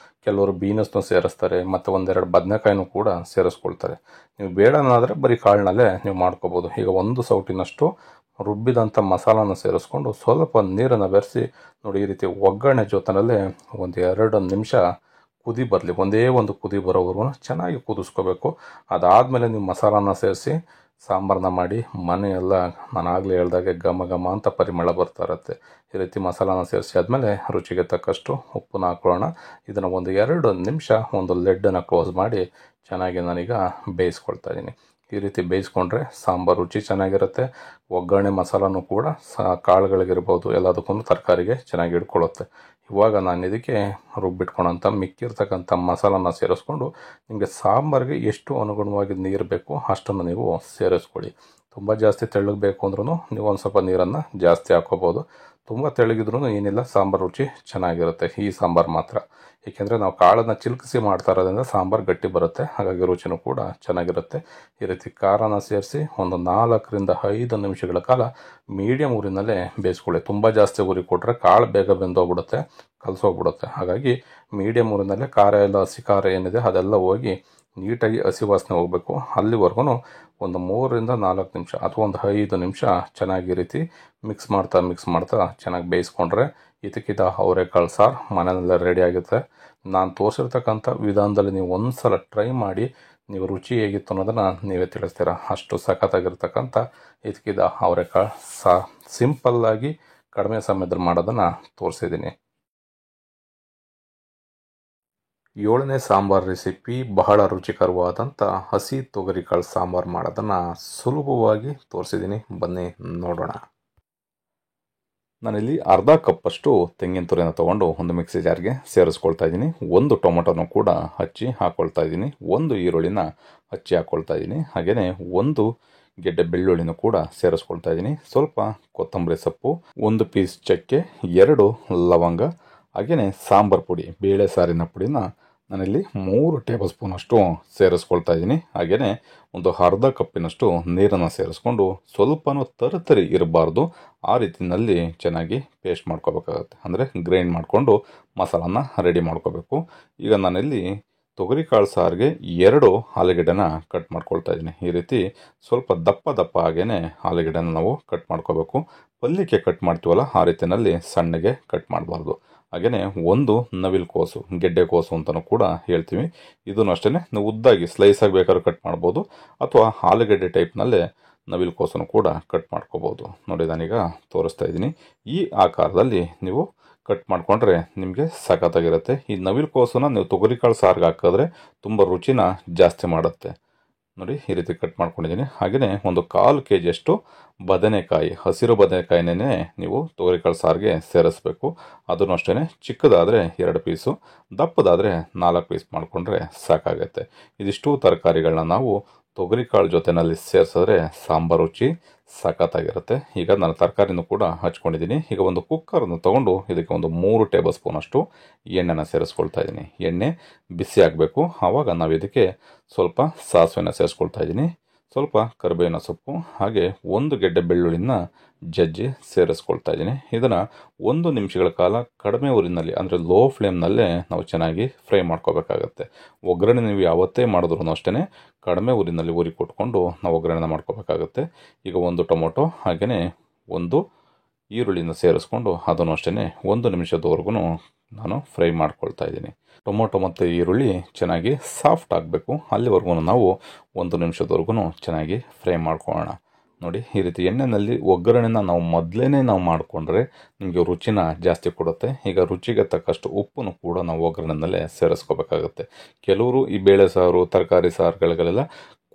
ಕೆಲವರು ಬೀನಸ್ನೂ ಸೇರಿಸ್ತಾರೆ ಮತ್ತು 1-2 ಬದನೆಕಾಯಿನೂ ಕೂಡ ಸೇರಿಸ್ಕೊಳ್ತಾರೆ. ನೀವು ಬೇಡ ಅನ್ನೋದಾದರೆ ಬರೀ ಕಾಳಿನಲ್ಲೇ ನೀವು ಮಾಡ್ಕೋಬೋದು. ಈಗ 1 ಸೌಟಿನಷ್ಟು ರುಬ್ಬಿದಂಥ ಮಸಾಲಾನ ಸೇರಿಸ್ಕೊಂಡು ಸ್ವಲ್ಪ ನೀರನ್ನು ಬೆರೆಸಿ ನೋಡಿ, ಈ ರೀತಿ ಒಗ್ಗರಣೆ ಜೊತೆನಲ್ಲೇ ಒಂದು 2 ನಿಮಿಷ ಕುದಿ ಬರಲಿ. ಒಂದೇ ಒಂದು ಕುದಿ ಬರೋವರೆಗೂ ಚೆನ್ನಾಗಿ ಕುದಿಸ್ಕೋಬೇಕು. ಅದಾದಮೇಲೆ ನೀವು ಮಸಾಲಾನ ಸೇರಿಸಿ ಸಾಂಬಾರನ್ನ ಮಾಡಿ ಮನೆಯೆಲ್ಲ ನಾನು ಆಗಲೇ ಹೇಳ್ದಾಗೆ ಘಮ ಘಮ ಅಂತ ಪರಿಮಳ ಬರ್ತಾ ಇರುತ್ತೆ. ಈ ರೀತಿ ಮಸಾಲಾನ ಸೇರಿಸಿ ಆದಮೇಲೆ ರುಚಿಗೆ ತಕ್ಕಷ್ಟು ಉಪ್ಪನ್ನ ಹಾಕೊಳ್ಳೋಣ. ಇದನ್ನು ಒಂದು 2 ನಿಮಿಷ ಒಂದು ಲೆಡ್ಡನ್ನು ಕ್ಲೋಸ್ ಮಾಡಿ ಚೆನ್ನಾಗಿ ನಾನೀಗ ಬೇಯಿಸ್ಕೊಳ್ತಾ ಇದ್ದೀನಿ. ಈ ರೀತಿ ಬೇಯಿಸ್ಕೊಂಡ್ರೆ ಸಾಂಬಾರು ರುಚಿ ಚೆನ್ನಾಗಿರುತ್ತೆ. ಒಗ್ಗರಣೆ ಮಸಾಲಾನು ಕೂಡ ಕಾಳುಗಳಿಗಿರ್ಬೋದು ಎಲ್ಲದಕ್ಕೂ ತರಕಾರಿಗೆ ಚೆನ್ನಾಗಿ ಹಿಡ್ಕೊಳ್ಳುತ್ತೆ. ಇವಾಗ ನಾನು ಇದಕ್ಕೆ ರುಬ್ಬಿಟ್ಕೊಳಂಥ ಮಿಕ್ಕಿರ್ತಕ್ಕಂಥ ಮಸಾಲಾನ ಸೇರಿಸ್ಕೊಂಡು ನಿಮಗೆ ಸಾಂಬಾರಿಗೆ ಎಷ್ಟು ಅನುಗುಣವಾಗಿ ನೀರು ಬೇಕು ಅಷ್ಟನ್ನು ನೀವು ಸೇರಿಸ್ಕೊಳ್ಳಿ. ತುಂಬ ಜಾಸ್ತಿ ತೆಳ್ಳಗೆ ಬೇಕು ಅಂದ್ರೂ ನೀವು ಒಂದು ಸ್ವಲ್ಪ ನೀರನ್ನು ಜಾಸ್ತಿ ಹಾಕ್ಕೋಬೋದು. ತುಂಬ ತೆಳ್ಳಗಿದ್ರೂ ಏನಿಲ್ಲ, ಸಾಂಬಾರು ರುಚಿ ಚೆನ್ನಾಗಿರುತ್ತೆ ಈ ಸಾಂಬಾರು ಮಾತ್ರ. ಏಕೆಂದರೆ ನಾವು ಕಾಳನ್ನು ಚಿಲ್ಕಿಸಿ ಮಾಡ್ತಾ ಇರೋದ್ರಿಂದ ಸಾಂಬಾರು ಗಟ್ಟಿ ಬರುತ್ತೆ, ಹಾಗಾಗಿ ರುಚಿನೂ ಕೂಡ ಚೆನ್ನಾಗಿರುತ್ತೆ. ಈ ರೀತಿ ಖಾರನ ಸೇರಿಸಿ ಒಂದು 4-5 ನಿಮಿಷಗಳ ಕಾಲ ಮೀಡಿಯಮ್ ಊರಿನಲ್ಲೇ ಬೇಯಿಸ್ಕೊಳ್ಳಿ. ತುಂಬ ಜಾಸ್ತಿ ಉರಿ ಕೊಟ್ಟರೆ ಕಾಳು ಬೇಗ ಬೆಂದೋಗ್ಬಿಡುತ್ತೆ, ಕಲಸೋಗ್ಬಿಡುತ್ತೆ. ಹಾಗಾಗಿ ಮೀಡಿಯಮ್ ಊರಿನಲ್ಲೇ ಖಾರ ಎಲ್ಲ ಹಸಿ ಖಾರ ಏನಿದೆ ಅದೆಲ್ಲ ಹೋಗಿ ನೀಟಾಗಿ ಹಸಿ ವಾಸನೆ ಹೋಗಬೇಕು. ಅಲ್ಲಿವರೆಗೂ ಒಂದು 3-4 ನಿಮಿಷ ಅಥವಾ ಒಂದು 5 ನಿಮಿಷ ಚೆನ್ನಾಗಿ ರೀತಿ ಮಿಕ್ಸ್ ಮಾಡ್ತಾ ಚೆನ್ನಾಗಿ ಬೇಯಿಸ್ಕೊಂಡ್ರೆ ಇದಕ್ಕಿದ್ದ ಅವರೆಕಾಳು ಸಾರು ಮನೆಯಲ್ಲೇ ರೆಡಿ ಆಗುತ್ತೆ. ನಾನು ತೋರಿಸಿರ್ತಕ್ಕಂಥ ವಿಧಾನದಲ್ಲಿ ನೀವು ಒಂದು ಸಲ ಟ್ರೈ ಮಾಡಿ ನೀವು ರುಚಿ ಹೇಗಿತ್ತು ಅನ್ನೋದನ್ನು ನೀವೇ ತಿಳಿಸ್ತೀರ. ಅಷ್ಟು ಸಖತ್ತಾಗಿರ್ತಕ್ಕಂಥ ಇದಕ್ಕಿದ್ದ ಅವರೆಕಾಳು ಸಿಂಪಲ್ಲಾಗಿ ಕಡಿಮೆ ಸಮಯದಲ್ಲಿ ಮಾಡೋದನ್ನು ತೋರಿಸಿದ್ದೀನಿ. 7ನೇ ಸಾಂಬಾರು ರೆಸಿಪಿ ಬಹಳ ರುಚಿಕರವಾದಂಥ ಹಸಿ ತೊಗರಿಕಾಳು ಸಾಂಬಾರು ಮಾಡೋದನ್ನು ಸುಲಭವಾಗಿ ತೋರಿಸಿದ್ದೀನಿ. ಬನ್ನಿ ನೋಡೋಣ. ನಾನಿಲ್ಲಿ ಅರ್ಧ ಕಪ್ಪಷ್ಟು ತೆಂಗಿನ ತುರಿನ ತೊಗೊಂಡು ಒಂದು ಮಿಕ್ಸಿ ಜಾರ್ಗೆ ಸೇರಿಸ್ಕೊಳ್ತಾ ಇದ್ದೀನಿ. 1 ಟೊಮೊಟೊನೂ ಕೂಡ ಹಚ್ಚಿ ಹಾಕ್ಕೊಳ್ತಾ ಇದ್ದೀನಿ. 1 ಈರುಳ್ಳಿನ ಹಚ್ಚಿ ಹಾಕ್ಕೊಳ್ತಾ ಇದ್ದೀನಿ. ಹಾಗೆಯೇ 1 ಗೆಡ್ಡೆ ಬೆಳ್ಳುಳ್ಳಿನೂ ಕೂಡ ಸೇರಿಸ್ಕೊಳ್ತಾ ಇದ್ದೀನಿ. ಸ್ವಲ್ಪ ಕೊತ್ತಂಬರಿ ಸೊಪ್ಪು, 1 ಪೀಸ್ ಚಕ್ಕೆ, 2 ಲವಂಗ, ಹಾಗೆಯೇ ಸಾಂಬಾರು ಪುಡಿ, ಬೇಳೆ ಸಾರಿನ ಪುಡಿನ ನಾನಿಲ್ಲಿ 3 ಟೇಬಲ್ ಸ್ಪೂನಷ್ಟು ಸೇರಿಸ್ಕೊಳ್ತಾ ಇದ್ದೀನಿ. ಹಾಗೆಯೇ ಒಂದು ಅರ್ಧ ಕಪ್ಪಿನಷ್ಟು ನೀರನ್ನು ಸೇರಿಸ್ಕೊಂಡು ಸ್ವಲ್ಪನೂ ತರಿ ಇರಬಾರ್ದು, ಆ ರೀತಿಯಲ್ಲಿ ಚೆನ್ನಾಗಿ ಪೇಸ್ಟ್ ಮಾಡ್ಕೋಬೇಕಾಗತ್ತೆ. ಅಂದರೆ ಗ್ರೈಂಡ್ ಮಾಡಿಕೊಂಡು ಮಸಾಲಾನ ರೆಡಿ ಮಾಡ್ಕೋಬೇಕು. ಈಗ ನಾನಿಲ್ಲಿ ತೊಗರಿಕಾಳು ಸಾರಿಗೆ 2 ಆಲೂಗೆಡ್ಡೆನ ಕಟ್ ಮಾಡ್ಕೊಳ್ತಾ ಇದ್ದೀನಿ. ಈ ರೀತಿ ಸ್ವಲ್ಪ ದಪ್ಪ ಹಾಗೇನೆ ಆಲೂಗೆಡ್ಡೆನ ನಾವು ಕಟ್ ಮಾಡ್ಕೋಬೇಕು. ಪಲ್ಯಕ್ಕೆ ಕಟ್ ಮಾಡ್ತೀವಲ್ಲ ಆ ರೀತಿಯಲ್ಲಿ ಸಣ್ಣಗೆ ಕಟ್ ಮಾಡಬಾರ್ದು. ಹಾಗೆಯೇ 1 ನವಿಲು ಕೋಸು, ಗೆಡ್ಡೆ ಕೋಸು ಅಂತಲೂ ಕೂಡ ಹೇಳ್ತೀವಿ. ಇದನ್ನು ಅಷ್ಟೇ ನೀವು ಉದ್ದಾಗಿ ಸ್ಲೈಸಾಗಿ ಬೇಕಾದ್ರೂ ಕಟ್ ಮಾಡ್ಬೋದು, ಅಥವಾ ಆಲೂಗೆಡ್ಡೆ ಟೈಪ್ನಲ್ಲೇ ನವಿಲು ಕೋಸನ್ನು ಕೂಡ ಕಟ್ ಮಾಡ್ಕೋಬೋದು. ನೋಡಿ, ನಾನೀಗ ತೋರಿಸ್ತಾ ಇದ್ದೀನಿ. ಈ ಆಕಾರದಲ್ಲಿ ನೀವು ಕಟ್ ಮಾಡಿಕೊಂಡ್ರೆ ನಿಮಗೆ ಸಖತ್ತಾಗಿರುತ್ತೆ. ಈ ನವಿಲು ಕೋಸನ್ನು ನೀವು ತೊಗರಿಕಾಳು ಸಾರಿಗೆ ಹಾಕಿದ್ರೆ ತುಂಬ ರುಚಿನ ಜಾಸ್ತಿ ಮಾಡುತ್ತೆ. ನೋಡಿ, ಈ ರೀತಿ ಕಟ್ ಮಾಡ್ಕೊಂಡಿದ್ದೀನಿ. ಹಾಗೆಯೇ ಒಂದು 1/4 kg ಬದನೆಕಾಯಿ, ಹಸಿರು ಬದನೆಕಾಯಿನೇ ನೀವು ತೊಗರಿಕಾಳು ಸಾರಿಗೆ ಸೇರಿಸ್ಬೇಕು. ಅದನ್ನು ಅಷ್ಟೇ ಚಿಕ್ಕದಾದರೆ 2 ಪೀಸು, ದಪ್ಪದಾದರೆ 4 ಪೀಸ್ ಮಾಡಿಕೊಂಡ್ರೆ ಸಾಕಾಗುತ್ತೆ. ಇದಿಷ್ಟು ತರಕಾರಿಗಳನ್ನ ನಾವು ತೊಗರಿಕಾಳು ಜೊತೆಯಲ್ಲಿ ಸೇರಿಸಿದ್ರೆ ಸಾಂಬಾರು ರುಚಿ ಸಖತ್ತಾಗಿರುತ್ತೆ. ಈಗ ನಾನು ತರಕಾರಿನೂ ಕೂಡ ಹಚ್ಕೊಂಡಿದ್ದೀನಿ. ಈಗ ಒಂದು ಕುಕ್ಕರನ್ನು ತೊಗೊಂಡು ಇದಕ್ಕೆ ಒಂದು 3 ಟೇಬಲ್ ಸ್ಪೂನಷ್ಟು ಎಣ್ಣೆನ ಸೇರಿಸ್ಕೊಳ್ತಾ ಇದ್ದೀನಿ. ಎಣ್ಣೆ ಬಿಸಿ ಆಗಬೇಕು. ಆವಾಗ ನಾವು ಇದಕ್ಕೆ ಸ್ವಲ್ಪ ಸಾಸಿವೆನ ಸೇರಿಸ್ಕೊಳ್ತಾ ಇದ್ದೀನಿ. ಸ್ವಲ್ಪ ಕರಿಬೇವಿನ ಸೊಪ್ಪು, ಹಾಗೆ ಒಂದು ಗೆಡ್ಡೆ ಬೆಳ್ಳುಳ್ಳಿನ ಜಜ್ಜಿ ಸೇರಿಸ್ಕೊಳ್ತಾ ಇದ್ದೀನಿ. ಇದನ್ನು 1 ನಿಮಿಷಗಳ ಕಾಲ ಕಡಿಮೆ ಊರಿನಲ್ಲಿ ಅಂದರೆ ಲೋ ಫ್ಲೇಮ್ನಲ್ಲೇ ನಾವು ಚೆನ್ನಾಗಿ ಫ್ರೈ ಮಾಡ್ಕೋಬೇಕಾಗತ್ತೆ. ಒಗ್ಗರಣೆ ನೀವು ಯಾವತ್ತೇ ಮಾಡಿದ್ರೂ ಅಷ್ಟೇ ಕಡಿಮೆ ಊರಿನಲ್ಲಿ ಉರಿ ಕೊಟ್ಕೊಂಡು ನಾವು ಒಗ್ಗರಣೆನ ಮಾಡ್ಕೋಬೇಕಾಗತ್ತೆ. ಈಗ 1 ಟೊಮೊಟೊ ಹಾಗೆಯೇ 1 ಈರುಳ್ಳಿನ ಸೇರಿಸ್ಕೊಂಡು ಅದನ್ನು ಅಷ್ಟೇ 1 ನಿಮಿಷದವರೆಗೂ ನಾನು ಫ್ರೈ ಮಾಡ್ಕೊಳ್ತಾ ಇದ್ದೀನಿ. ಟೊಮೊಟೊ ಮತ್ತು ಈರುಳ್ಳಿ ಚೆನ್ನಾಗಿ ಸಾಫ್ಟ್ ಆಗಬೇಕು, ಅಲ್ಲಿವರೆಗೂ ನಾವು 1 ನಿಮಿಷದವರೆಗೂ ಚೆನ್ನಾಗಿ ಫ್ರೈ ಮಾಡ್ಕೊಳ್ಳೋಣ. ನೋಡಿ, ಈ ರೀತಿ ಎಣ್ಣೆಯಲ್ಲಿ ಒಗ್ಗರಣೆನ ನಾವು ಮೊದಲೇ ನಾವು ಮಾಡಿಕೊಂಡ್ರೆ ನಿಮಗೆ ರುಚಿನ ಜಾಸ್ತಿ ಕೊಡುತ್ತೆ. ಈಗ ರುಚಿಗೆ ತಕ್ಕಷ್ಟು ಉಪ್ಪನ್ನು ಕೂಡ ನಾವು ಒಗ್ಗರಣೆನಲ್ಲೇ ಸೇರಿಸ್ಕೋಬೇಕಾಗುತ್ತೆ. ಕೆಲವರು ಈ ಬೇಳೆ ಸಾರು, ತರಕಾರಿ ಸಾರುಗಳಿಗೆಲ್ಲ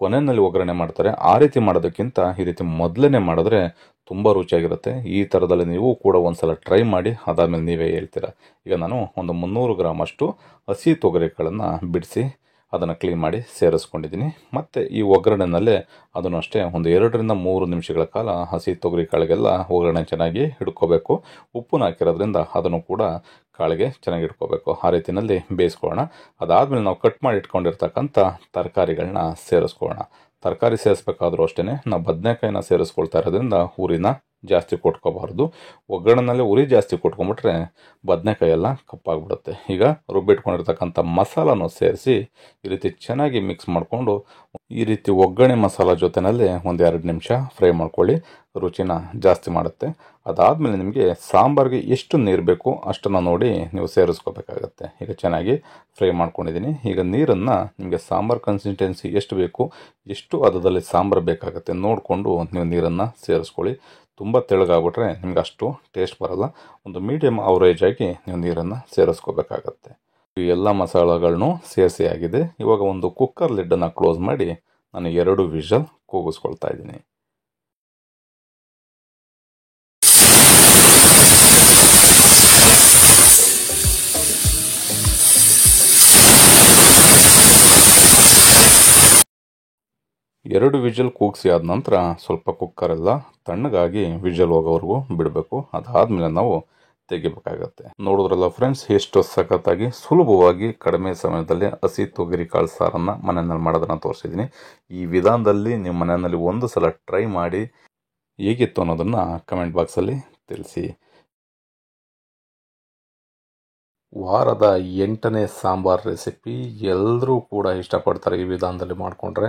ಕೊನೆಯಲ್ಲಿ ಒಗ್ಗರಣೆ ಮಾಡ್ತಾರೆ. ಆ ರೀತಿ ಮಾಡೋದಕ್ಕಿಂತ ಈ ರೀತಿ ಮೊದಲೇ ಮಾಡಿದ್ರೆ ತುಂಬ ರುಚಿಯಾಗಿರುತ್ತೆ. ಈ ಥರದಲ್ಲಿ ನೀವು ಕೂಡ ಒಂದ್ಸಲ ಟ್ರೈ ಮಾಡಿ, ಅದಾದಮೇಲೆ ನೀವೇ ಹೇಳ್ತೀರಾ. ಈಗ ನಾನು ಒಂದು 300 ಗ್ರಾಮ್ ಅಷ್ಟು ಹಸಿ ತೊಗರಿಕಾಳನ್ನು ಬಿಡಿಸಿ ಅದನ್ನು ಕ್ಲೀನ್ ಮಾಡಿ ಸೇರಿಸ್ಕೊಂಡಿದ್ದೀನಿ. ಮತ್ತು ಈ ಒಗ್ಗರಣೆನಲ್ಲೇ ಅದನ್ನು ಅಷ್ಟೇ ಒಂದು 2-3 ನಿಮಿಷಗಳ ಕಾಲ ಹಸಿ ತೊಗರಿ ಕಾಳಿಗೆಲ್ಲ ಒಗ್ಗರಣೆ ಚೆನ್ನಾಗಿ ಹಿಡ್ಕೋಬೇಕು. ಉಪ್ಪನ್ನು ಹಾಕಿರೋದ್ರಿಂದ ಅದನ್ನು ಕೂಡ ಕಾಳಿಗೆ ಚೆನ್ನಾಗಿ ಹಿಡ್ಕೋಬೇಕು. ಆ ರೀತಿಯಲ್ಲಿ ಬೇಯಿಸ್ಕೊಳ್ಳೋಣ. ಅದಾದಮೇಲೆ ನಾವು ಕಟ್ ಮಾಡಿ ಇಟ್ಕೊಂಡಿರ್ತಕ್ಕಂಥ ತರಕಾರಿಗಳನ್ನ ಸೇರಿಸ್ಕೊಳ್ಳೋಣ. ತರಕಾರಿ ಸೇರಿಸ್ಬೇಕಾದ್ರೂ ಅಷ್ಟೇ ನಾವು ಬದನೆಕಾಯಿನ ಸೇರಿಸ್ಕೊಳ್ತಾ ಇರೋದ್ರಿಂದ ಉರಿನ ಜಾಸ್ತಿ ಕೊಟ್ಕೋಬಾರ್ದು. ಒಗ್ಗರಣೆನಲ್ಲೇ ಉರಿ ಜಾಸ್ತಿ ಕೊಟ್ಕೊಂಡ್ಬಿಟ್ರೆ ಬದನೆಕಾಯಿ ಎಲ್ಲ ಕಪ್ಪಾಗ್ಬಿಡುತ್ತೆ. ಈಗ ರುಬ್ಬಿಟ್ಕೊಂಡಿರ್ತಕ್ಕಂಥ ಮಸಾಲನೂ ಸೇರಿಸಿ ಈ ರೀತಿ ಚೆನ್ನಾಗಿ ಮಿಕ್ಸ್ ಮಾಡಿಕೊಂಡು ಈ ರೀತಿ ಒಗ್ಗರಣೆ ಮಸಾಲ ಜೊತೆಯಲ್ಲಿ ಒಂದು 2 ನಿಮಿಷ ಫ್ರೈ ಮಾಡ್ಕೊಳ್ಳಿ. ರುಚಿನ ಜಾಸ್ತಿ ಮಾಡುತ್ತೆ. ಅದಾದಮೇಲೆ ನಿಮಗೆ ಸಾಂಬಾರಿಗೆ ಎಷ್ಟು ನೀರು ಬೇಕು ಅಷ್ಟನ್ನು ನೋಡಿ ನೀವು ಸೇರಿಸ್ಕೋಬೇಕಾಗತ್ತೆ. ಈಗ ಚೆನ್ನಾಗಿ ಫ್ರೈ ಮಾಡ್ಕೊಂಡಿದ್ದೀನಿ. ಈಗ ನೀರನ್ನು ನಿಮಗೆ ಸಾಂಬಾರು ಕನ್ಸಿಸ್ಟೆನ್ಸಿ ಎಷ್ಟು ಬೇಕು, ಎಷ್ಟು ಹದದಲ್ಲಿ ಸಾಂಬಾರು ಬೇಕಾಗುತ್ತೆ ನೋಡಿಕೊಂಡು ನೀವು ನೀರನ್ನು ಸೇರಿಸ್ಕೊಳ್ಳಿ. ತುಂಬ ತೆಳ್ಳಗಾಗ್ಬಿಟ್ರೆ ನಿಮ್ಗೆ ಅಷ್ಟು ಟೇಸ್ಟ್ ಬರಲ್ಲ. ಒಂದು ಮೀಡಿಯಮ್ ಅವರೇಜ್ ಆಗಿ ನೀವು ನೀರನ್ನು ಸೇರಿಸ್ಕೋಬೇಕಾಗತ್ತೆ. ಈ ಎಲ್ಲ ಮಸಾಲೆಗಳನ್ನು ಸೇರಿಸಿ ಆಗಿದೆ. ಇವಾಗ ಒಂದು ಕುಕ್ಕರ್ ಲಿಡ್ಡನ್ನು ಕ್ಲೋಸ್ ಮಾಡಿ ನಾನು 2 ವಿಷಲ್ ಕೂಗಿಸ್ಕೊಳ್ತಾ ಇದ್ದೀನಿ. ಎರಡು ವಿಷಲ್ ಕೂಗಿಸಿ ಆದ ನಂತರ ಸ್ವಲ್ಪ ಕುಕ್ಕರೆಲ್ಲ ತಣ್ಣಗಾಗಿ ವಿಷಲ್ ಹೋಗೋವರೆಗೂ ಬಿಡಬೇಕು. ಅದಾದಮೇಲೆ ನಾವು ತೆಗಿಬೇಕಾಗತ್ತೆ. ನೋಡಿದ್ರಲ್ಲ ಫ್ರೆಂಡ್ಸ್, ಎಷ್ಟು ಸಖತ್ತಾಗಿ ಸುಲಭವಾಗಿ ಕಡಿಮೆ ಸಮಯದಲ್ಲಿ ಹಸಿ ತೊಗರಿ ಕಾಳು ಸಾರನ್ನು ಮನೆಯಲ್ಲಿ ಮಾಡೋದನ್ನು ತೋರಿಸಿದ್ದೀನಿ. ಈ ವಿಧಾನದಲ್ಲಿ ನಿಮ್ಮ ಮನೆಯಲ್ಲಿ ಒಂದು ಸಲ ಟ್ರೈ ಮಾಡಿ ಹೇಗಿತ್ತು ಅನ್ನೋದನ್ನು ಕಮೆಂಟ್ ಬಾಕ್ಸಲ್ಲಿ ತಿಳಿಸಿ. ವಾರದ 8ನೇ ಸಾಂಬಾರ್ ರೆಸಿಪಿ ಎಲ್ಲರೂ ಕೂಡ ಇಷ್ಟಪಡ್ತಾರೆ. ಈ ವಿಧಾನದಲ್ಲಿ ಮಾಡಿಕೊಂಡ್ರೆ